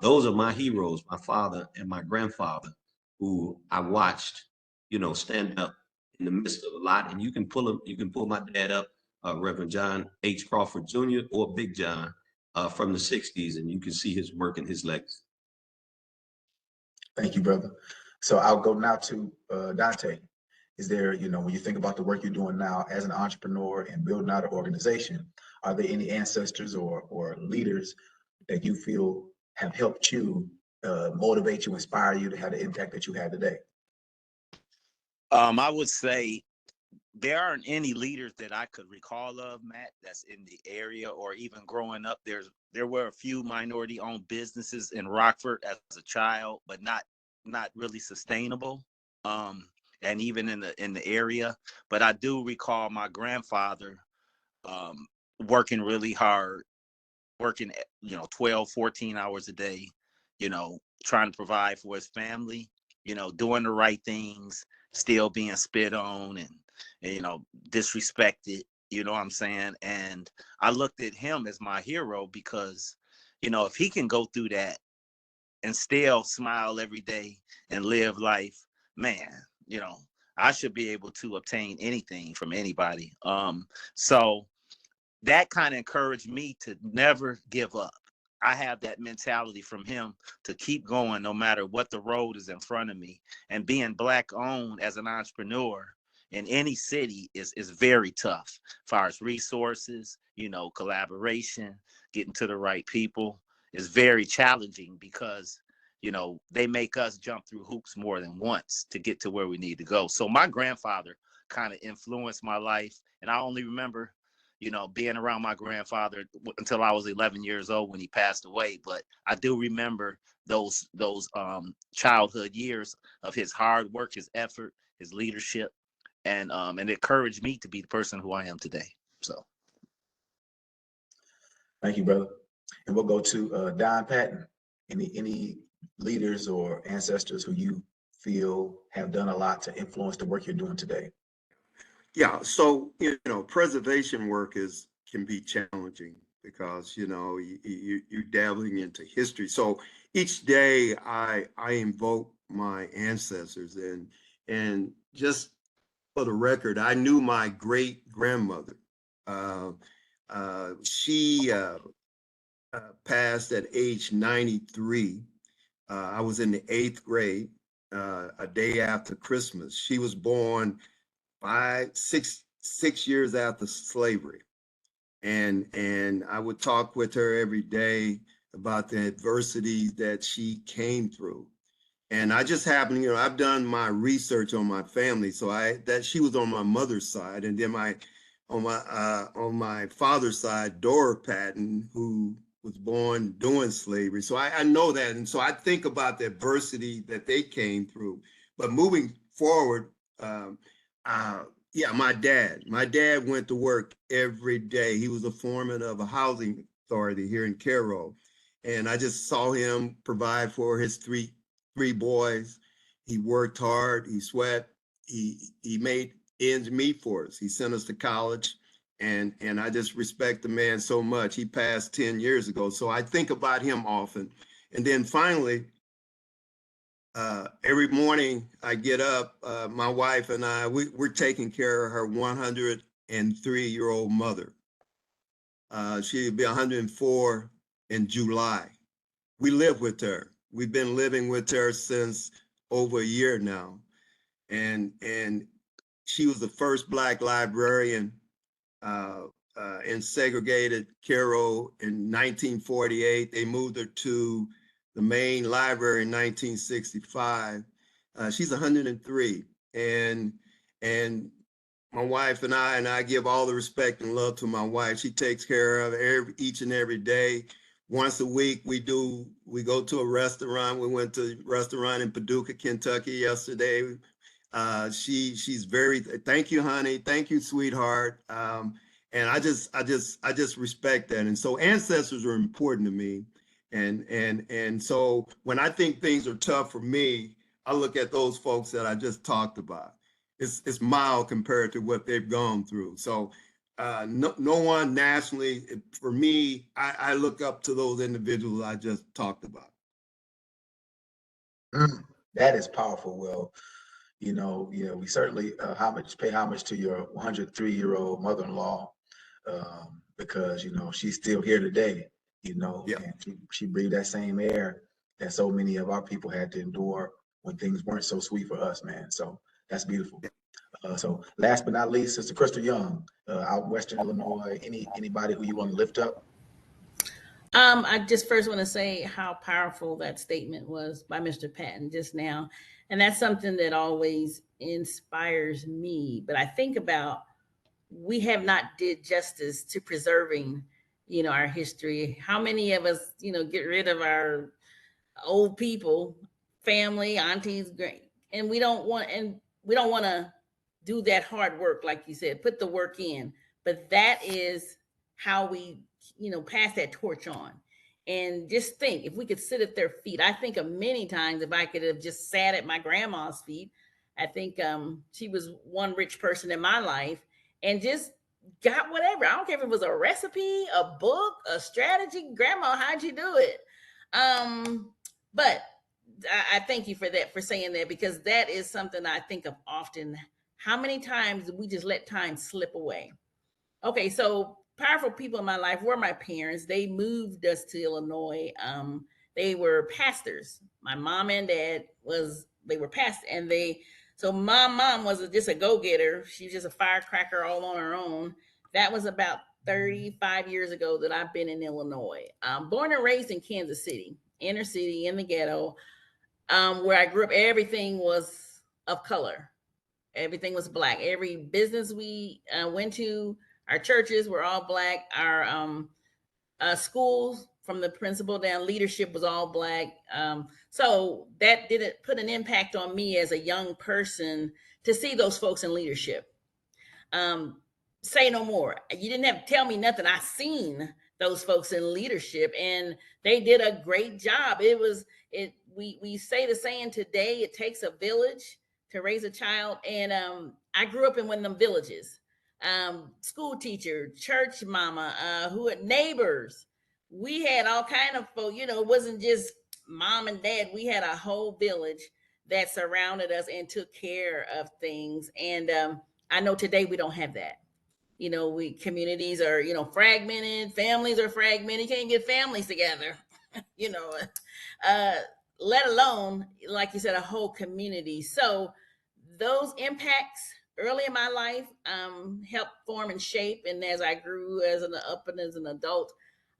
those are my heroes, my father and my grandfather, who I watched, you know, stand up in the midst of a lot. And you can pull my dad up, Reverend John H. Crawford Jr. or Big John from the 60s, and you can see his work and his legacy. Thank you, brother. So I'll go now to Duntai. Is there, you know, when you think about the work you're doing now as an entrepreneur and building out an organization, are there any ancestors or leaders that you feel have helped you motivate you, inspire you to have the impact that you have today? I would say there aren't any leaders that I could recall of, Matt, that's in the area, or even growing up. There were a few minority-owned businesses in Rockford as a child, but not really sustainable. And even in the area. But I do recall my grandfather working really hard, working, you know, 12, 14 hours a day, you know, trying to provide for his family, you know, doing the right things, still being spit on and you know, disrespected, you know what I'm saying? And I looked at him as my hero because, you know, if he can go through that and still smile every day and live life, man, you know, I should be able to obtain anything from anybody. So that kind of encouraged me to never give up. I have that mentality from him to keep going no matter what the road is in front of me. And being Black owned as an entrepreneur, in any city is very tough as far as resources, collaboration, getting to the right people is very challenging because, they make us jump through hoops more than once to get to where we need to go. So my grandfather kind of influenced my life. And I only remember, being around my grandfather until I was 11 years old when he passed away. But I do remember those childhood years of his hard work, his effort, his leadership, and it encouraged me to be the person who I am today. So. Thank you, brother. And we'll go to Don Patton. Any leaders or ancestors who you feel have done a lot to influence the work you're doing today? Yeah, so preservation work can be challenging because you're dabbling into history. So each day I invoke my ancestors, and just for the record, I knew my great grandmother. She passed at age 93. I was in the 8th grade, a day after Christmas. She was born 6 years after slavery. And I would talk with her every day about the adversity that she came through. And I just happened, I've done my research on my family. So that she was on my mother's side, and then on my father's side, Dora Patton, who was born during slavery. So I know that. And so I think about the adversity that they came through. But moving forward, my dad went to work every day. He was a foreman of a housing authority here in Cairo. And I just saw him provide for his three boys. He worked hard, he sweat, he made ends meet for us. He sent us to college. And I just respect the man so much. He passed 10 years ago. So I think about him often. And then finally, every morning I get up, my wife and I, we're taking care of her 103-year-old mother. She'll be 104 in July. We live with her. We've been living with her since over a year now. And she was the first Black librarian in segregated Cairo in 1948. They moved her to the main library in 1965. She's 103. And my wife and I give all the respect and love to my wife. She takes care of each and every day. Once a week, we go to a restaurant. We went to a restaurant in Paducah, Kentucky yesterday. She's very, thank you, honey. Thank you, sweetheart. And I just respect that. And so ancestors are important to me. And so when I think things are tough for me, I look at those folks that I just talked about. It's mild compared to what they've gone through. So no one nationally, for me, I look up to those individuals I just talked about. That is powerful. Well, we certainly pay homage to your 103-year-old mother-in-law, because she's still here today. Yeah. And she breathed that same air that so many of our people had to endure when things weren't so sweet for us, man. So that's beautiful. So last but not least, Sister Crystal Young, out in Western Illinois. Anybody who you want to lift up? I just first want to say how powerful that statement was by Mr. Patton just now. And that's something that always inspires me. But I think about, we have not did justice to preserving, our history. How many of us, get rid of our old people, family, aunties, great, and we don't want to do that hard work, like you said, put the work in. But that is how we, pass that torch on. And just think, if we could sit at their feet. I think of many times if I could have just sat at my grandma's feet. I think she was one rich person in my life, and just got whatever. I don't care if it was a recipe, a book, a strategy. Grandma, how'd you do it? But I thank you for that, for saying that, because that is something I think of often. How many times do we just let time slip away? Okay, so powerful people in my life were my parents. They moved us to Illinois. They were pastors. My mom and dad were pastors, and they So my mom was just a go-getter. She was just a firecracker all on her own. That was about 35 years ago that I've been in Illinois. Born and raised in Kansas City, inner city, in the ghetto, where I grew up. Everything was of color. Everything was black. Every business we went to, our churches were all black. Our schools, from the principal down, leadership was all black. So that didn't put an impact on me as a young person to see those folks in leadership. Say no more. You didn't have to tell me nothing. I seen those folks in leadership, and they did a great job. We say the saying today, it takes a village to raise a child. And I grew up in one of them villages. School teacher, church mama, who had neighbors. We had all kind of folk, it wasn't just mom and dad. We had a whole village that surrounded us and took care of things. And I know today we don't have that. Communities are, fragmented, families are fragmented. You can't get families together, let alone, like you said, a whole community. So those impacts early in my life helped form and shape. And as I grew as an adult,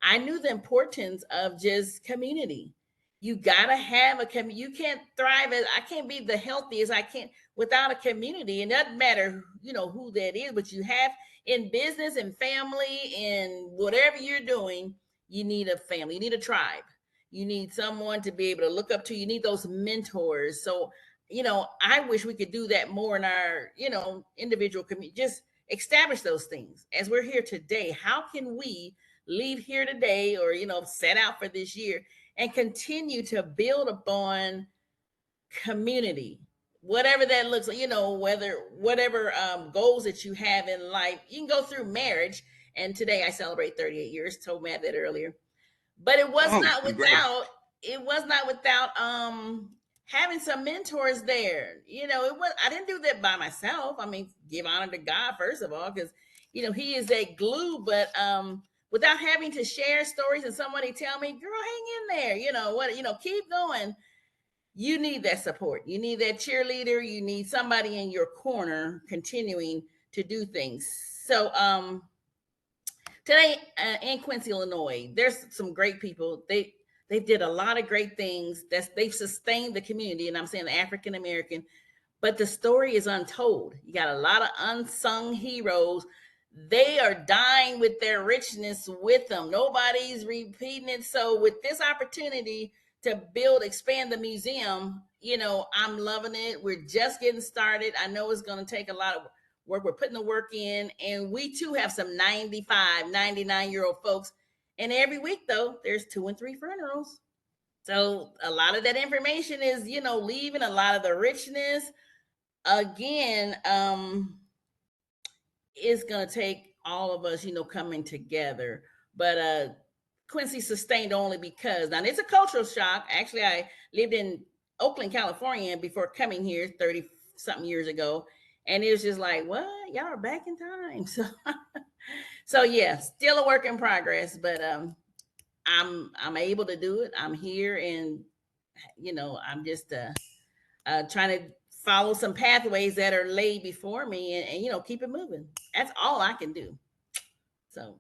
I knew the importance of just community. You gotta have a community. You can't thrive I can't be the healthiest I can without a community. And it doesn't matter, who that is, but you have in business and family and whatever you're doing, you need a family, you need a tribe. You need someone to be able to look up to. You need those mentors. So, I wish we could do that more in our, individual community. Just establish those things. As we're here today, how can we leave here today or, set out for this year and continue to build upon community, whatever that looks like, whatever goals that you have in life. You can go through marriage. And today I celebrate 38 years, told Matt that earlier. But it was not without having some mentors there. I didn't do that by myself. I mean, give honor to God, first of all, because, he is that glue, but without having to share stories and somebody tell me, girl, hang in there, keep going. You need that support. You need that cheerleader. You need somebody in your corner continuing to do things. So today in Quincy, Illinois, there's some great people. They did a lot of great things. They've sustained the community, and I'm saying the African American, but the story is untold. You got a lot of unsung heroes. They are dying with their richness with them. Nobody's repeating it. So with this opportunity to expand the museum, I'm loving it. We're just getting started. I know it's going to take a lot of work. We're putting the work in, and we too have some 95, 99-year-old folks. And every week, though, there's 2 and 3 funerals. So a lot of that information is, leaving a lot of the richness. Again, it's going to take all of us, coming together. But Quincy sustained only because, now it's a cultural shock. Actually, I lived in Oakland, California before coming here 30-something years ago. And it was just like, what? Y'all are back in time. So yeah, still a work in progress, but I'm able to do it. I'm here, and I'm just trying to follow some pathways that are laid before me, and keep it moving. That's all I can do. So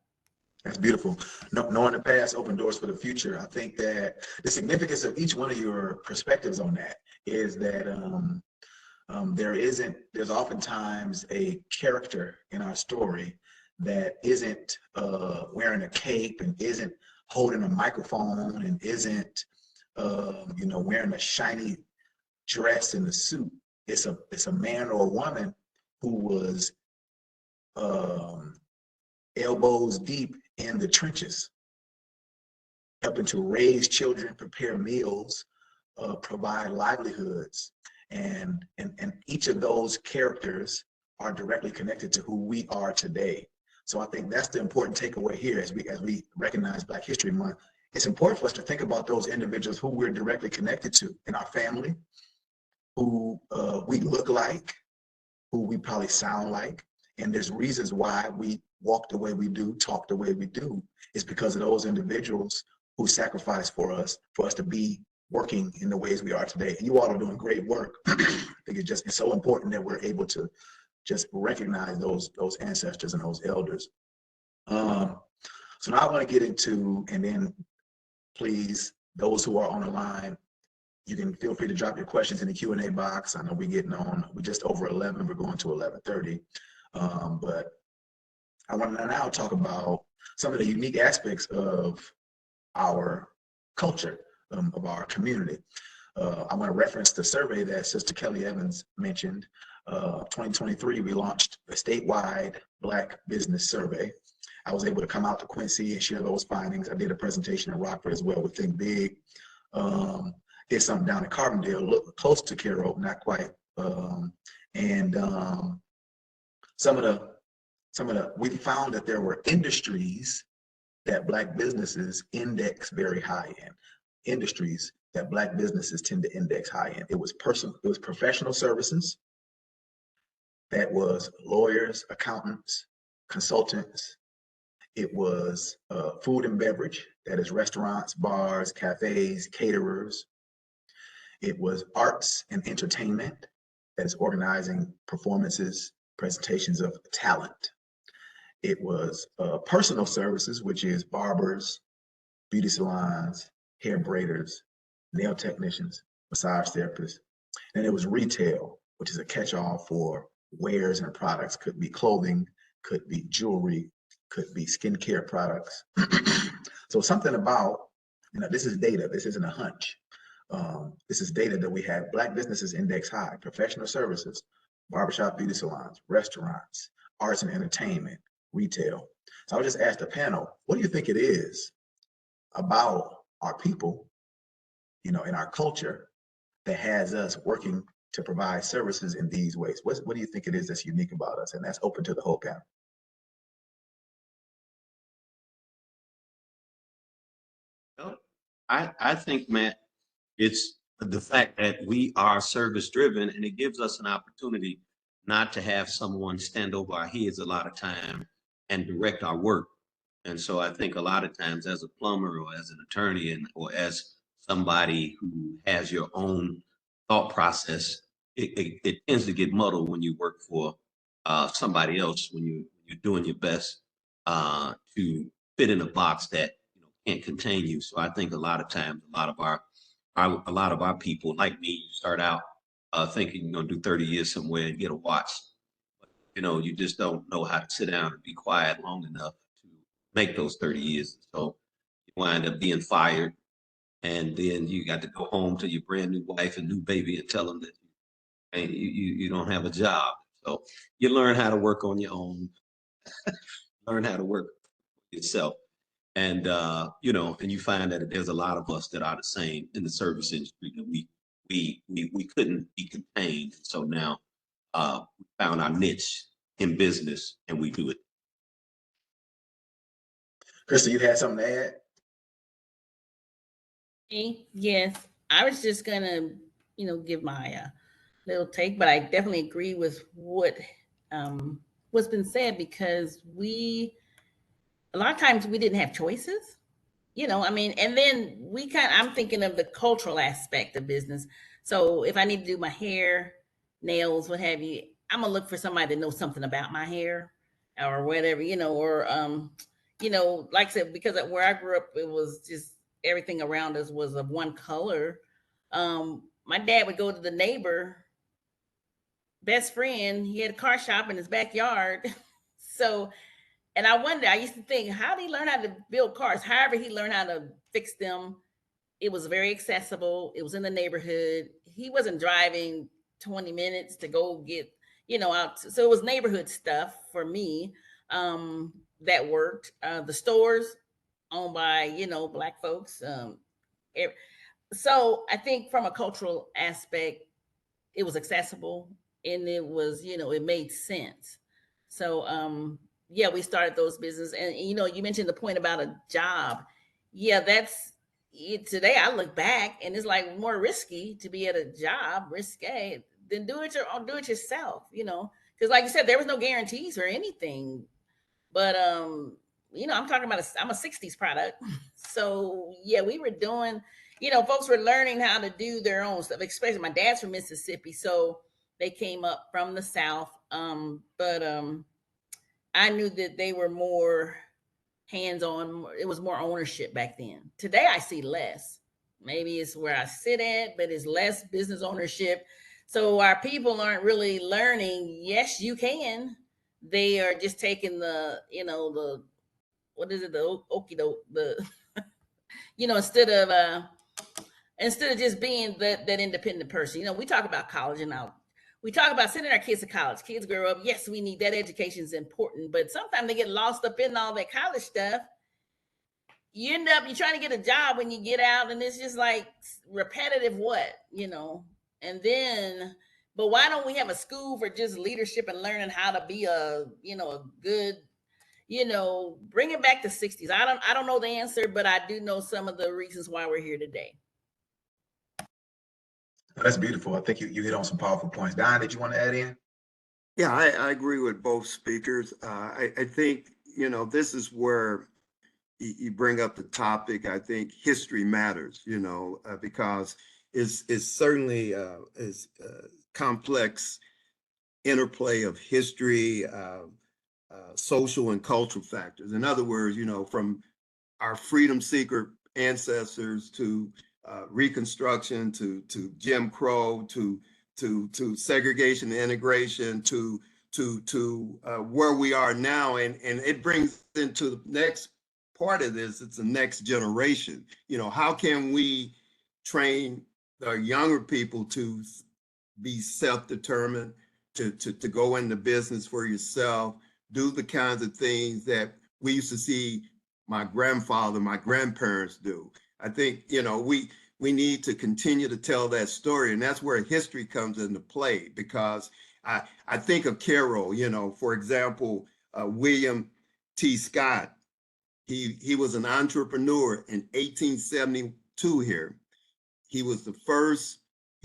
that's beautiful. Knowing the past open doors for the future. I think that the significance of each one of your perspectives on that is that there's oftentimes a character in our story that isn't wearing a cape and isn't holding a microphone and isn't wearing a shiny dress and a suit. It's a man or a woman who was elbows deep in the trenches, helping to raise children, prepare meals, provide livelihoods. And each of those characters are directly connected to who we are today. So I think that's the important takeaway here as we recognize Black History Month. It's important for us to think about those individuals who we're directly connected to in our family, who we look like, who we probably sound like. And there's reasons why we walk the way we do, talk the way we do. It's because of those individuals who sacrificed for us to be working in the ways we are today. You all are doing great work. I think it's so important that we're able to just recognize those ancestors and those elders. So now I want to get into, and then please, those who are on the line, you can feel free to drop your questions in the Q&A box. I know we're just over 11, we're going to 11:30. But I want to now talk about some of the unique aspects of our culture, of our community. I want to reference the survey that Sister Kelly Evans mentioned. 2023, we launched a statewide Black business survey. I was able to come out to Quincy and share those findings. I did a presentation in Rockford as well with Think Big. Did something down in Carbondale, look close to Cairo, not quite. We found that there were industries that Black businesses index very high in. Industries that Black businesses tend to index high in. It was professional services. That was lawyers, accountants, consultants. It was food and beverage, that is restaurants, bars, cafes, caterers. It was arts and entertainment, that is organizing performances, presentations of talent. It was personal services, which is barbers, beauty salons, hair braiders, nail technicians, massage therapists. And it was retail, which is a catch-all for wares and products. Could be clothing, could be jewelry, could be skincare products. So something about, this is data, this isn't a hunch. This is data that we have. Black businesses index high, professional services, barbershop, beauty salons, restaurants, arts and entertainment, retail. So I would just ask the panel, what do you think it is about our people, in our culture that has us working to provide services in these ways? What do you think it is that's unique about us? And that's open to the whole panel. I think, Matt, it's the fact that we are service driven, and it gives us an opportunity not to have someone stand over our heads a lot of time and direct our work. And so I think a lot of times as a plumber or as an attorney or as somebody who has your own thought process, it tends to get muddled when you work for somebody else, when you're doing your best to fit in a box that can't contain you. So I think a lot of times, a lot of our people, like me, you start out thinking you're gonna do 30 years somewhere and get a watch. But, you just don't know how to sit down and be quiet long enough to make those 30 years. So you wind up being fired, and then you got to go home to your brand new wife and new baby and tell them that you don't have a job. So you learn how to work on your own, learn how to work yourself. And, and you find that there's a lot of us that are the same in the service industry, that we couldn't be contained. So now we found our niche in business, and we do it. Krista, you had something to add? Yes, I was just gonna, give my little take, but I definitely agree with what's been said, because a lot of times we didn't have choices, and then I'm thinking of the cultural aspect of business. So if I need to do my hair, nails, what have you, I'm gonna look for somebody that knows something about my hair or whatever, like I said, because where I grew up, it was just everything around us was of one color. My dad would go to the neighbor best friend. He had a car shop in his backyard. And I used to think, how did he learn how to build cars? However, he learned how to fix them. It was very accessible. It was in the neighborhood. He wasn't driving 20 minutes to go get, out. So it was neighborhood stuff for me that worked. The stores owned by, Black folks. So I think from a cultural aspect, it was accessible, and it was, it made sense. So, yeah, we started those businesses. And, you mentioned the point about a job. Yeah, that's it. Today I look back and it's like more risky to be at a job, risque, than do it yourself, because like you said, there was no guarantees or anything. But, I'm talking about, I'm a 60s product. So yeah, we were doing, folks were learning how to do their own stuff, especially my dad's from Mississippi. So they came up from the South. But I knew that they were more hands-on. It was more ownership back then. Today I see less. Maybe it's where I sit at, but it's less business ownership. So our people aren't really learning, yes, you can. They are just taking the, the, what is it, the okie doke, the, instead of just being that independent person. We talk about college and now we talk about sending our kids to college. Kids grow up. Yes, we need that. Education is important, but sometimes they get lost up in all that college stuff. You end up, you're trying to get a job when you get out, and it's just like repetitive and then, but why don't we have a school for just leadership and learning how to be a good, bring it back to 60s. I don't know the answer, but I do know some of the reasons why we're here today. That's beautiful. I think you hit on some powerful points. Don, did you want to add in? Yeah, I agree with both speakers. I think, this is where you bring up the topic. I think history matters, because it's certainly is complex interplay of history, social and cultural factors. In other words, from our freedom seeker ancestors to Reconstruction, to Jim Crow, to segregation and integration, to where we are now, and it brings into the next part of this. It's the next generation. How can we train our younger people to be self-determined, to go into business for yourself, do the kinds of things that we used to see my grandfather, my grandparents do. I think, we need to continue to tell that story. And that's where history comes into play, because I think of Carroll, for example, William T. Scott. He was an entrepreneur in 1872 here. He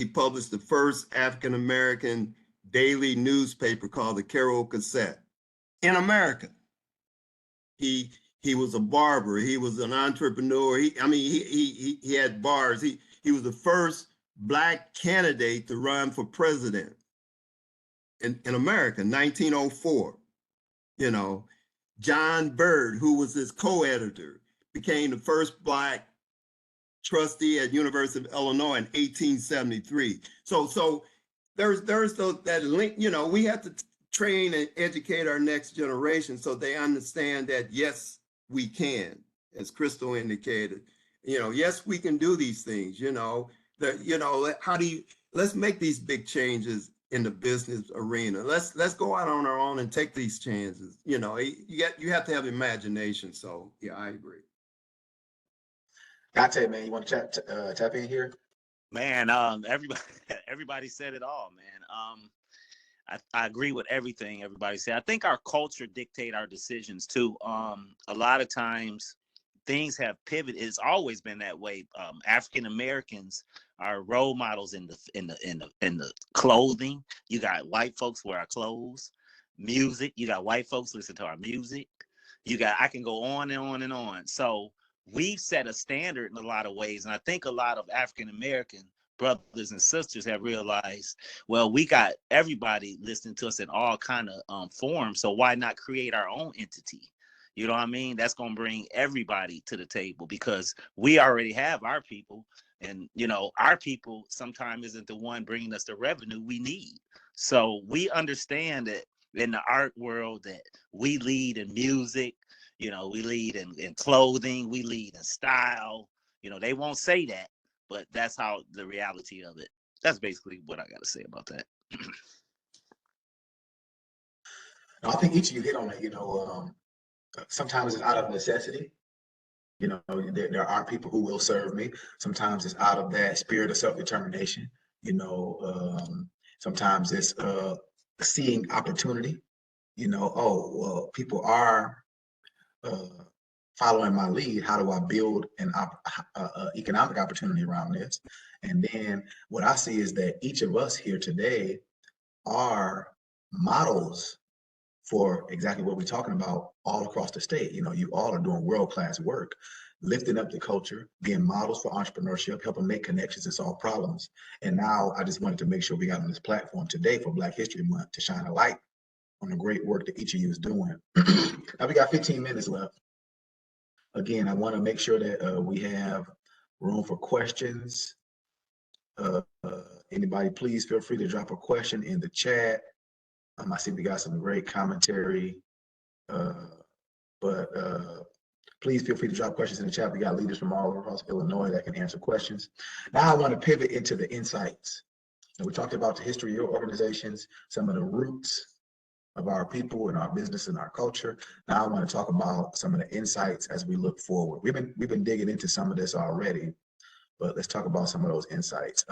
published the first African-American daily newspaper called the Carroll Gazette in America. He was a barber. He was an entrepreneur. He had bars. He was the first Black candidate to run for president in America, 1904. John Bird, who was his co-editor, became the first Black trustee at University of Illinois in 1873. So there's that link. We have to train and educate our next generation so they understand that, yes, we can, as Crystal indicated, yes, we can do these things, let's make these big changes in the business arena. Let's go out on our own and take these chances. You have to have imagination. So yeah, I agree. Dante, man, you want to tap in here? Man, everybody said it all, man. I agree with everything everybody said. I think our culture dictate our decisions too. A lot of times things have pivoted. It's always been that way. African Americans are role models in the clothing. You got white folks wear our clothes. Music, you got white folks listen to our music. I can go on and on and on. So we've set a standard in a lot of ways, and I think a lot of African American brothers and sisters have realized, well, we got everybody listening to us in all kind of forms, so why not create our own entity? You know what I mean? That's going to bring everybody to the table, because we already have our people, and our people sometimes isn't the one bringing us the revenue we need. So we understand that in the art world that we lead in music, we lead in clothing, we lead in style. They won't say that, but that's how the reality of it. That's basically what I got to say about that. I think each of you hit on it. Sometimes it's out of necessity. There are people who will serve me. Sometimes it's out of that spirit of self-determination. Sometimes it's seeing opportunity. People are following my lead. How do I build an economic opportunity around this? And then what I see is that each of us here today are models for exactly what we're talking about all across the state. You all are doing world-class work. lifting up the culture, being models for entrepreneurship, helping make connections and solve problems. And now I just wanted to make sure we got on this platform today for Black History Month to shine a light on the great work that each of you is doing. Now we got 15 minutes left. Again, I want to make sure that we have room for questions. Anybody, please feel free to drop a question in the chat. I see we got some great commentary, but please feel free to drop questions in the chat. We got leaders from all across Illinois that can answer questions. Now I want to pivot into the insights. And we talked about the history of your organizations, some of the roots of our people and our business and our culture. Now I want to talk about some of the insights as we look forward. We've been digging into some of this already, but let's talk about some of those insights.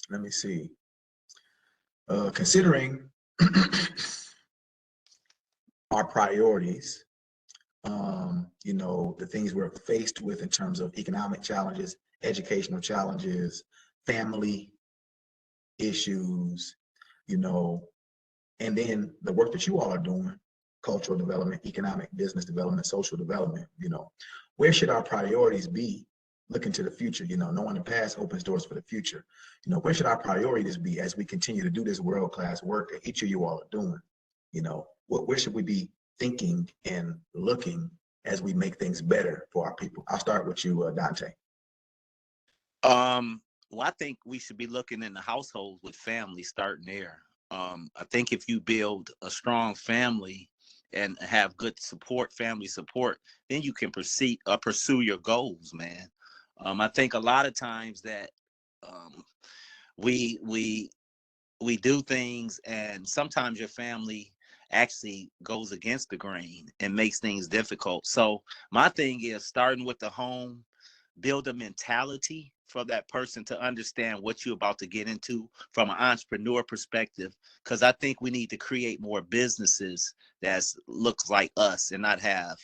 Let me see. Considering our priorities, you know, the things we're faced with in terms of economic challenges, educational challenges, family issues, you know, and then the work that you all are doing, cultural development, economic, business development, social development, you know, where should our priorities be looking to the future? You know, knowing the past opens doors for the future. You know, where should our priorities be as we continue to do this world-class work that each of you all are doing? You know, where should we be thinking and looking as we make things better for our people? I'll start with you, Duntai. Well, I think we should be looking in the households with family, starting there. I think if you build a strong family and have good support, family support, then you can pursue your goals, man. I think a lot of times that we do things, and sometimes your family actually goes against the grain and makes things difficult. So my thing is starting with the home, build a mentality for that person to understand what you're about to get into from an entrepreneur perspective. Because I think we need to create more businesses that looks like us and not have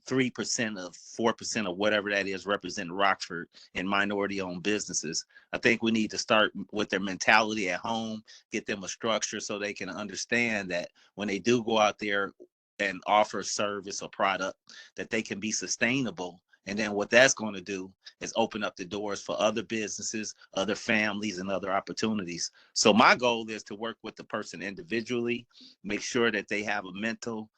3% of 4% of whatever that is represent Rockford in minority-owned businesses. I think we need to start with their mentality at home, get them a structure so they can understand that when they do go out there and offer a service or product, that they can be sustainable. And then what that's going to do is open up the doors for other businesses, other families, and other opportunities. So my goal is to work with the person individually, make sure that they have a mental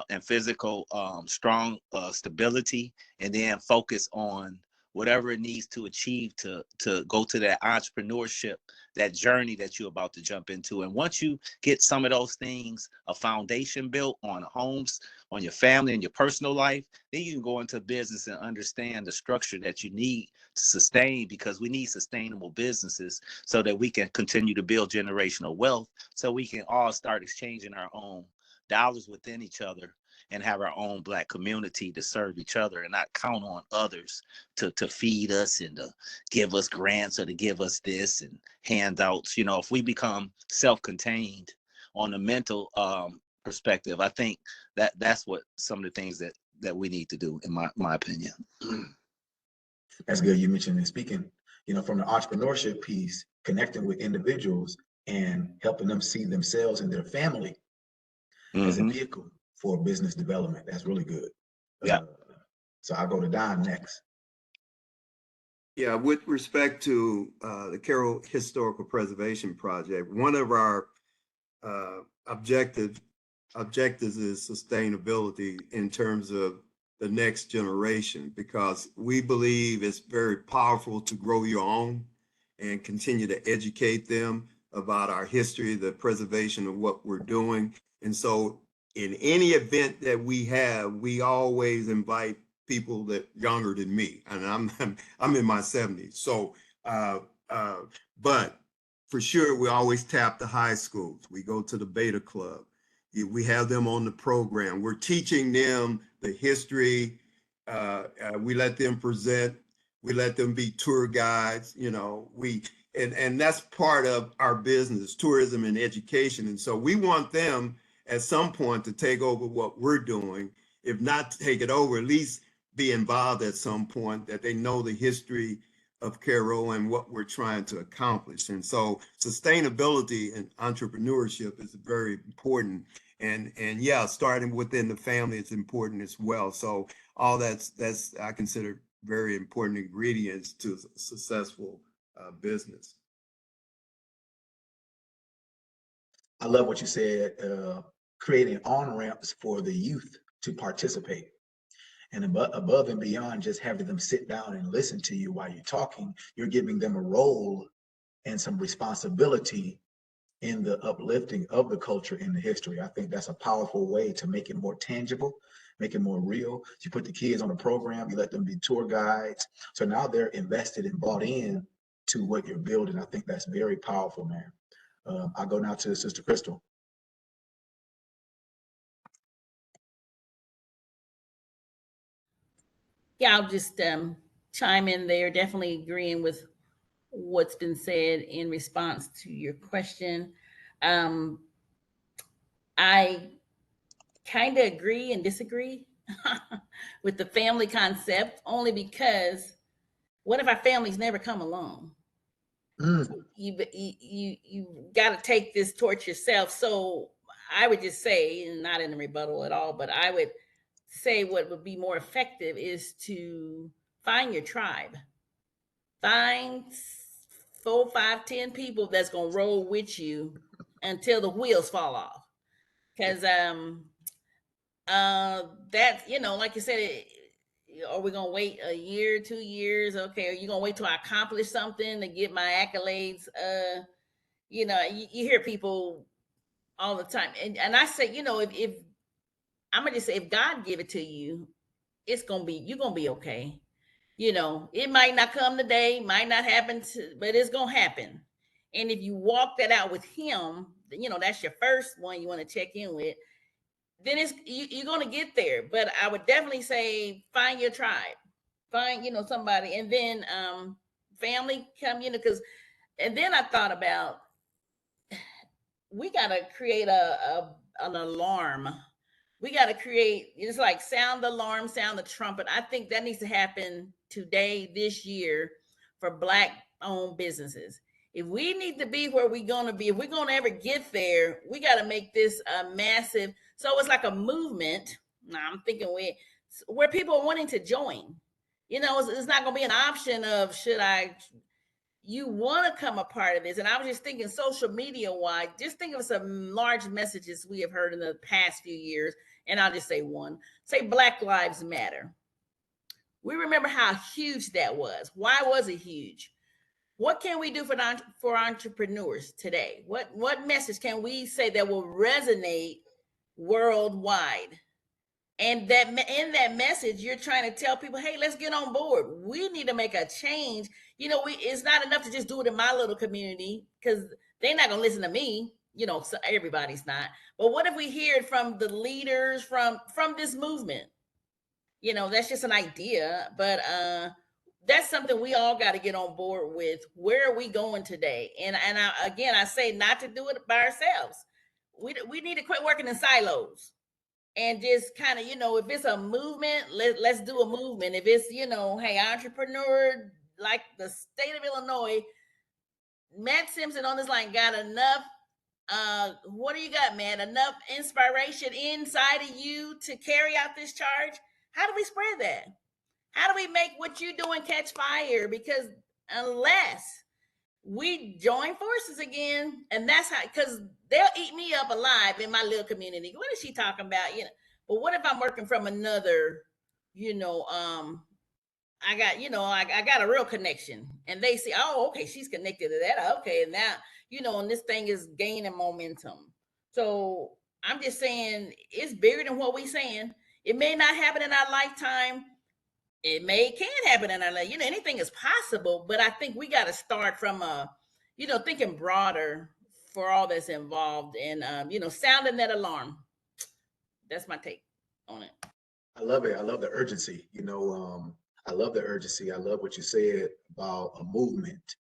and physical strong stability, and then focus on whatever it needs to achieve to go to that entrepreneurship, that journey that you're about to jump into. And once you get some of those things, a foundation built on homes, on your family and your personal life, then you can go into business and understand the structure that you need to sustain, because we need sustainable businesses so that we can continue to build generational wealth, so we can all start exchanging our own dollars within each other and have our own Black community to serve each other and not count on others to feed us and to give us grants or to give us this and handouts. You know, if we become self-contained on the mental perspective, I think that's what some of the things that we need to do, in my opinion. That's good. You mentioned in speaking, you know, from the entrepreneurship piece, connecting with individuals and helping them see themselves and their family as a vehicle for business development. That's really good. Yeah. So I'll go to Don next. Yeah, with respect to the Carroll Historical Preservation Project, one of our objectives is sustainability in terms of the next generation, because we believe it's very powerful to grow your own and continue to educate them about our history, the preservation of what we're doing. And so in any event that we have, we always invite people that younger than me, and I'm in my 70s. So, but for sure, we always tap the high schools. We go to the Beta Club. We have them on the program. We're teaching them the history. We let them present. We let them be tour guides. You know, and that's part of our business, tourism and education. And so we want them at some point to take over what we're doing. If not to take it over, at least be involved at some point, that they know the history of Carroll and what we're trying to accomplish. And so sustainability and entrepreneurship is very important. And yeah, starting within the family is important as well. So all that's I consider very important ingredients to successful business. I love what you said, creating on-ramps for the youth to participate. And above and beyond just having them sit down and listen to you while you're talking, you're giving them a role and some responsibility in the uplifting of the culture and the history. I think that's a powerful way to make it more tangible, make it more real. You put the kids on a program, you let them be tour guides. So now they're invested and bought in to what you're building. I think that's very powerful, man. I'll go now to Sister Crystal. Yeah, I'll just chime in there. Definitely agreeing with what's been said in response to your question. I kind of agree and disagree with the family concept, only because what if our families never come along? You got to take this torch yourself. So I would just say, and not in a rebuttal at all, but I would say what would be more effective is to find your tribe. Find 4, 5, 10 people that's gonna roll with you until the wheels fall off. Because that, like you said, are we gonna wait a year, 2 years? Okay, are you gonna wait till I accomplish something to get my accolades? You hear people all the time, and I say, if I'm gonna just say, if God give it to you, you're gonna be okay. It might not come today, might not happen, but it's gonna happen. And if you walk that out with Him, that's your first one you want to check in with. Then you're gonna get there. But I would definitely say find your tribe, find somebody, and then family come, because. And then I thought about, we gotta create an alarm. We got to create, it's like sound the alarm, sound the trumpet. I think that needs to happen today, this year, for Black owned businesses. If we need to be where we're going to be, if we're going to ever get there, we got to make this a massive, so it's like a movement. Now I'm thinking where people are wanting to join. It's not going to be an option of you want to come a part of this. And I was just thinking, social media wise, just think of some large messages we have heard in the past few years. And I'll just say one, say Black Lives Matter. We remember how huge that was. Why was it huge? What can we do for entrepreneurs today? What message can we say that will resonate worldwide? And that in that message, you're trying to tell people, hey, let's get on board. We need to make a change. It's not enough to just do it in my little community, because they're not going to listen to me. So everybody's not. But what if we hear it from the leaders from this movement? That's just an idea, but that's something we all got to get on board with. Where are we going today? And I say not to do it by ourselves. We need to quit working in silos. And just kind of, if it's a movement, let's do a movement. If it's, hey, entrepreneur, like the state of Illinois, Matt Simpson on this line got enough. What do you got, man? Enough inspiration inside of you to carry out this charge? How do we spread that? How do we make what you're doing catch fire? Because unless we join forces again, and that's how, because they'll eat me up alive in my little community. What is she talking about? But what if I'm working from another, I got, I got a real connection, and they say, oh, okay, she's connected to that. Okay, and now, and this thing is gaining momentum. So I'm just saying, it's bigger than what we're saying. It may not happen in our lifetime. It can happen in our life. Anything is possible, but I think we got to start from thinking broader for all that's involved, and sounding that alarm. That's my take on it. I love it. I love the urgency. I love the urgency. I love what you said about a movement.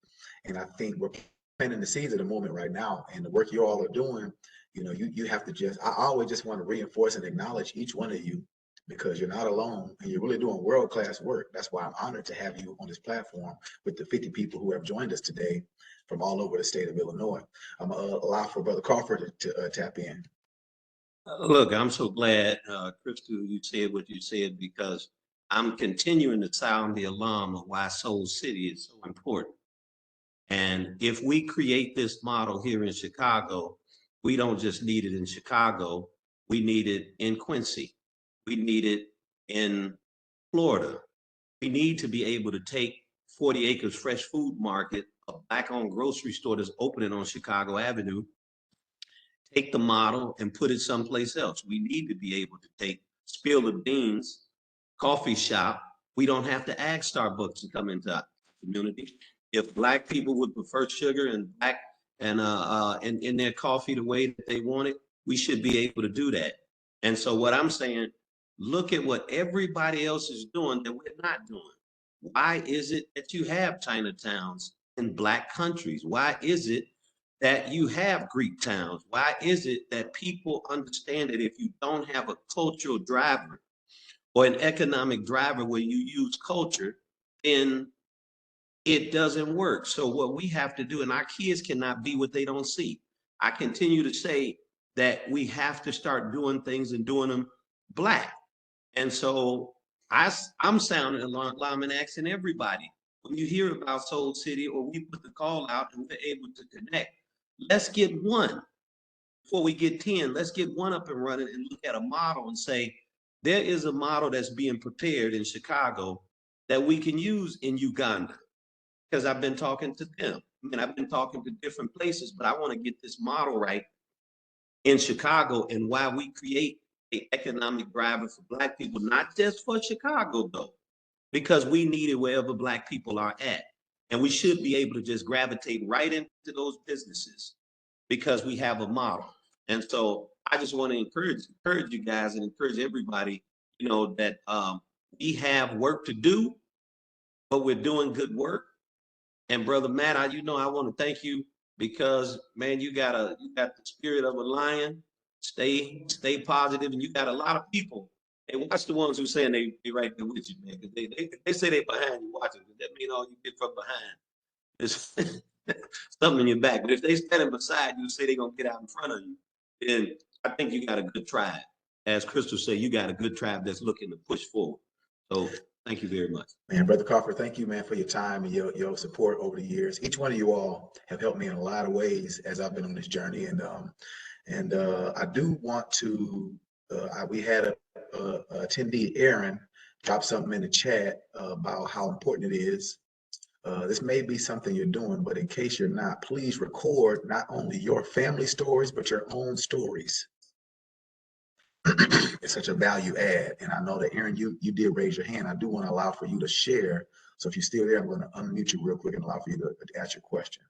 And I think we're planting the seeds of the movement right now. And the work you all are doing, you have to I always just want to reinforce and acknowledge each one of you, because you're not alone and you're really doing world-class work. That's why I'm honored to have you on this platform with the 50 people who have joined us today from all over the state of Illinois. I'm going to allow for Brother Crawford to tap in. Look, I'm so glad, Crystal, you said what you said, because I'm continuing to sound the alarm of why Soul City is so important. And if we create this model here in Chicago, we don't just need it in Chicago, we need it in Quincy. We need it in Florida. We need to be able to take 40 Acres Fresh Food Market, a Black-owned grocery store that's opening on Chicago Avenue, take the model and put it someplace else. We need to be able to take Spill the Beans coffee shop. We don't have to ask Starbucks to come into our community. If Black people would prefer sugar and black and in their coffee the way that they want it, we should be able to do that. And so what I'm saying, look at what everybody else is doing that we're not doing. Why is it that you have Chinatowns in Black countries? Why is it that you have Greek towns? Why is it that people understand that if you don't have a cultural driver or an economic driver where you use culture, then it doesn't work? So what we have to do, and our kids cannot be what they don't see. I continue to say that we have to start doing things and doing them Black. And so I'm sounding alarm and asking everybody, when you hear about Soul City or we put the call out and we're able to connect, let's get one before we get 10. Let's get one up and running and look at a model and say, there is a model that's being prepared in Chicago that we can use in Uganda. Because I've been talking to them. I mean, I've been talking to different places, but I want to get this model right in Chicago, and why we create an economic driver for Black people, not just for Chicago though, because we need it wherever Black people are at. And we should be able to just gravitate right into those businesses because we have a model. And so I just want to encourage you guys and encourage everybody, you know, that we have work to do, but we're doing good work. And Brother Matt, I want to thank you because, man, you got the spirit of a lion. Stay positive, and you got a lot of people. And watch the ones who saying they right there with you, man. Because they say they behind you watching. Does that mean all you get from behind is something in your back? But if they standing beside you, say they're gonna get out in front of you, then I think you got a good tribe. As Crystal said, you got a good tribe that's looking to push forward. So thank you very much. Man, Brother Crawford, thank you, man, for your time and your support over the years. Each one of you all have helped me in a lot of ways as I've been on this journey. And I do want to, we had a attendee, Aaron, drop something in the chat about how important it is. This may be something you're doing, but in case you're not, please record not only your family stories, but your own stories. It's such a value add. And I know that, Aaron, you did raise your hand. I do want to allow for you to share. So if you're still there, I'm going to unmute you real quick and allow for you to ask your question.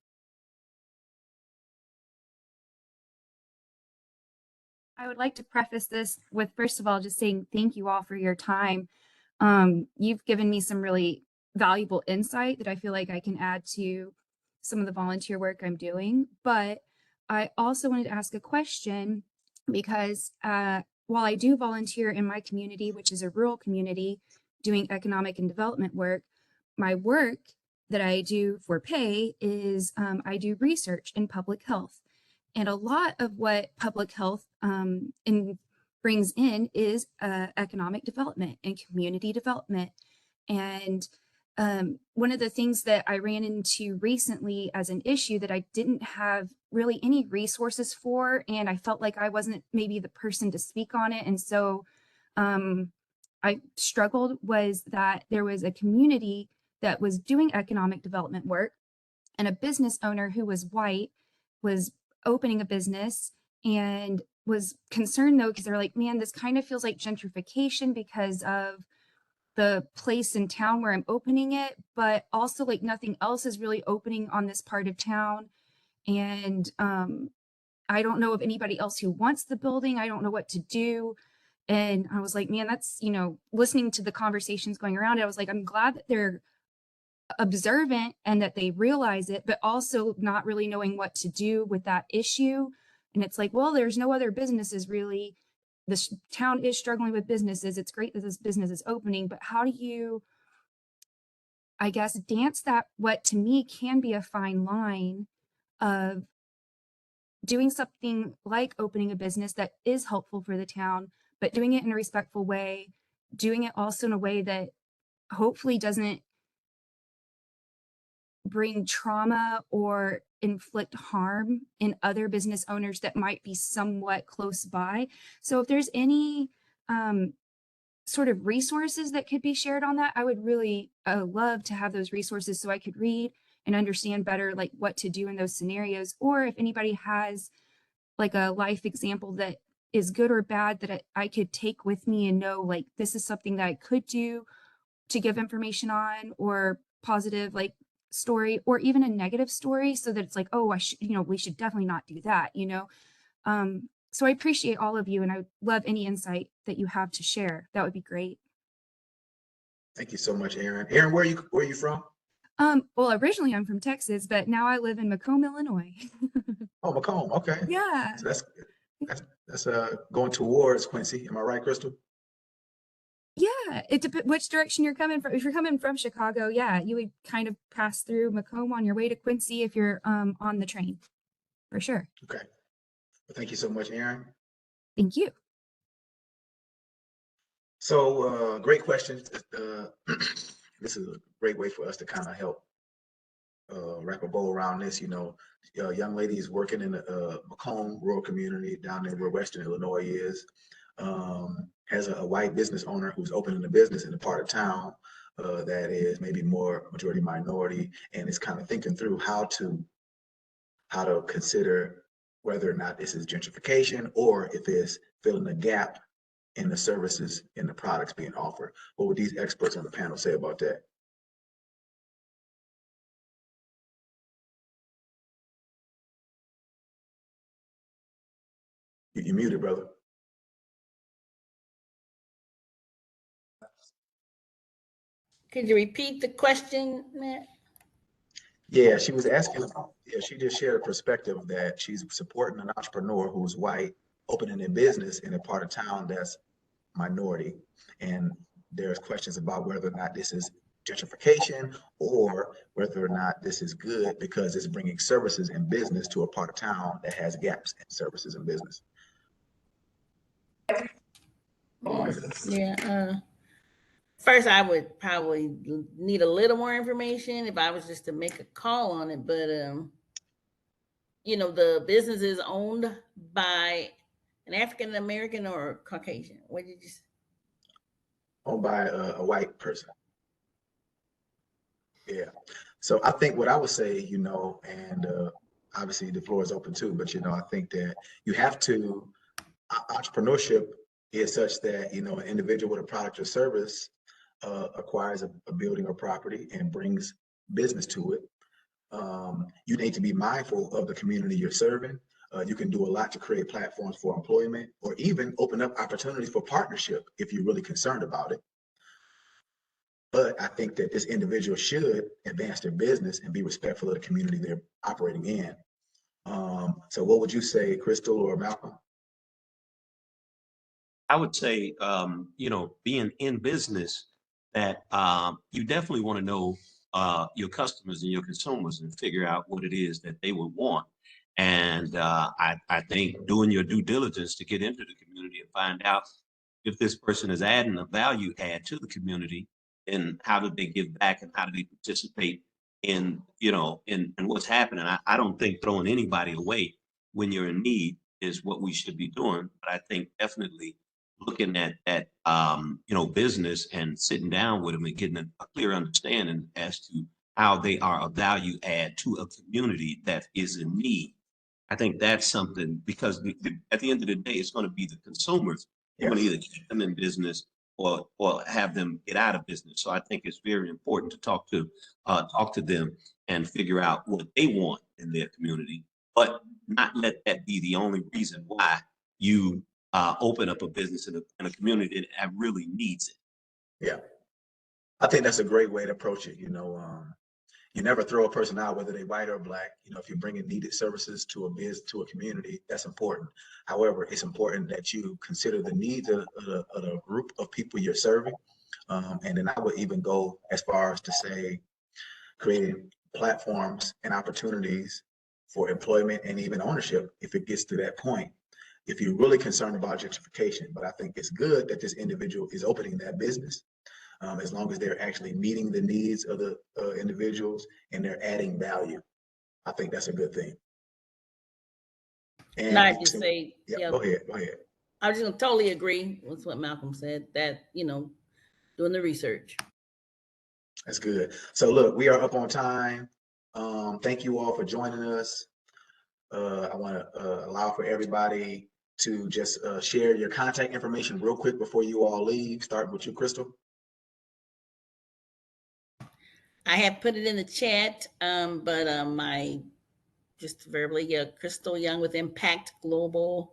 I would like to preface this with, first of all, just saying thank you all for your time. You've given me some really valuable insight that I feel like I can add to some of the volunteer work I'm doing. But I also wanted to ask a question because while I do volunteer in my community, which is a rural community, doing economic and development work, my work that I do for pay is I do research in public health. And a lot of what public health brings in is economic development and community development. And one of the things that I ran into recently as an issue that I didn't have really any resources for, and I felt like I wasn't maybe the person to speak on it. And so I struggled, was that there was a community that was doing economic development work, and a business owner who was white was opening a business and was concerned though, because they're like, man, this kind of feels like gentrification because of the place in town where I'm opening it, but also like nothing else is really opening on this part of town. And I don't know of anybody else who wants the building. I don't know what to do. And I was like, man, that's, you know, listening to the conversations going around, I was like, I'm glad that they're observant and that they realize it, but also not really knowing what to do with that issue. And it's like, well, there's no other businesses really. This town is struggling with businesses. It's great that this business is opening, but how do you, I guess, dance that, what to me can be a fine line of doing something like opening a business that is helpful for the town, but doing it in a respectful way, doing it also in a way that hopefully doesn't bring trauma or inflict harm in other business owners that might be somewhat close by. So if there's any sort of resources that could be shared on that, I would really love to have those resources so I could read and understand better like what to do in those scenarios. Or if anybody has like a life example that is good or bad that I could take with me and know like this is something that I could do to give information on, or positive like story, or even a negative story, so that it's like, oh, I should, we should definitely not do that, so I appreciate all of you, and I would love any insight that you have to share. That would be great. Thank you so much, Aaron. Aaron, where are you from? Well, originally I'm from Texas, but now I live in Macomb, Illinois. Oh, Macomb. Okay. Yeah. So that's going towards Quincy. Am I right, Crystal? Yeah, it depends which direction you're coming from. If you're coming from Chicago, yeah, you would kind of pass through Macomb on your way to Quincy if you're on the train, for sure. Okay. Well, thank you so much, Aaron. Thank you. So great question. This is a great way for us to kind of help wrap a bow around this. Young lady is working in the Macomb rural community down there where Western Illinois is. Has a white business owner who's opening a business in a part of town that is maybe more majority minority, and is kind of thinking through how to consider whether or not this is gentrification or if it's filling a gap in the services and the products being offered. What would these experts on the panel say about that? You muted, brother. Could you repeat the question, Matt? Yeah, she was asking, she just shared a perspective that she's supporting an entrepreneur who's white, opening a business in a part of town that's minority. And there's questions about whether or not this is gentrification or whether or not this is good because it's bringing services and business to a part of town that has gaps in services and business. Yeah. First, I would probably need a little more information if I was just to make a call on it. But, the business is owned by an African American or Caucasian. What did you say? Owned by a white person. Yeah. So I think what I would say, and obviously the floor is open too, but, I think that you have to, entrepreneurship is such that, an individual with a product or service acquires a building or property and brings business to it. You need to be mindful of the community you're serving. You can do a lot to create platforms for employment or even open up opportunities for partnership if you're really concerned about it. But I think that this individual should advance their business and be respectful of the community they're operating in. So what would you say, Crystal or Malcolm? I would say, being in business, that you definitely want to know your customers and your consumers and figure out what it is that they would want. And I think doing your due diligence to get into the community and find out if this person is adding a value add to the community, and how do they give back and how do they participate in, in what's happening. I don't think throwing anybody away when you're in need is what we should be doing. But I think definitely looking at business and sitting down with them and getting a clear understanding as to how they are a value add to a community that is in need. I think that's something, because at the end of the day, it's going to be the consumers. You're going to either keep them in business or have them get out of business. So I think it's very important to talk to them and figure out what they want in their community, but not let that be the only reason why you open up a business in a community that really needs it. Yeah, I think that's a great way to approach it. You never throw a person out, whether they're white or black. If you're bringing needed services to a community, that's important. However, it's important that you consider the needs of the group of people you're serving. And then I would even go as far as to say, creating platforms and opportunities for employment and even ownership if it gets to that point, if you're really concerned about gentrification. But I think it's good that this individual is opening that business, as long as they're actually meeting the needs of the individuals and they're adding value. I think that's a good thing. And I just say, yeah, go ahead. I was just gonna totally agree with what Malcolm said, that, you know, doing the research. That's good. So look, we are up on time. Thank you all for joining us. I want to allow for everybody to just share your contact information real quick before you all leave. Start with you, Crystal. I have put it in the chat, but my just verbally, yeah, Crystal Young with Impact Global,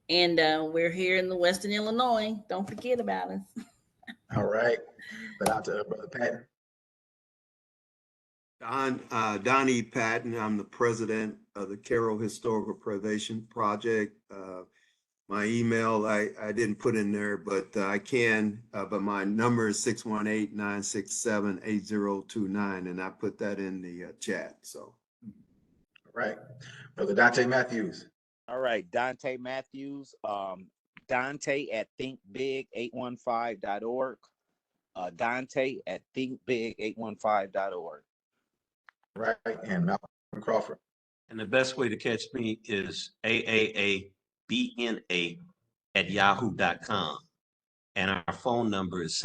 and we're here in the Western Illinois. Don't forget about us. All right, but out to Brother Patton. Donnie Patton. I'm the president of the Carroll Historical Preservation Project. My email I didn't put in there, but I can. But my number is 618-967-8029, and I put that in the chat. So, all right, Brother Duntai Mathews. All right, Duntai Mathews. Duntai at thinkbig815.org. Duntai at thinkbig815.org. Right, and Malcolm Crawford. And the best way to catch me is AAABNA@yahoo.com. And our phone number is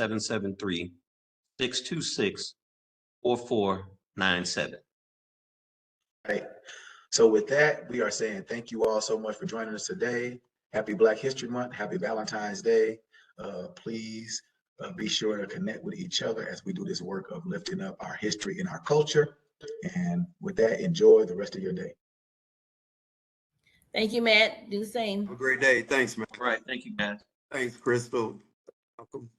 773-626-4497. Right. So with that, we are saying thank you all so much for joining us today. Happy Black History Month. Happy Valentine's Day. Please be sure to connect with each other as we do this work of lifting up our history and our culture. And with that, enjoy the rest of your day. Thank you, Matt. Do the same. have a great day. Thanks, man. All right. Thank you, guys. Thanks, Crystal. Welcome.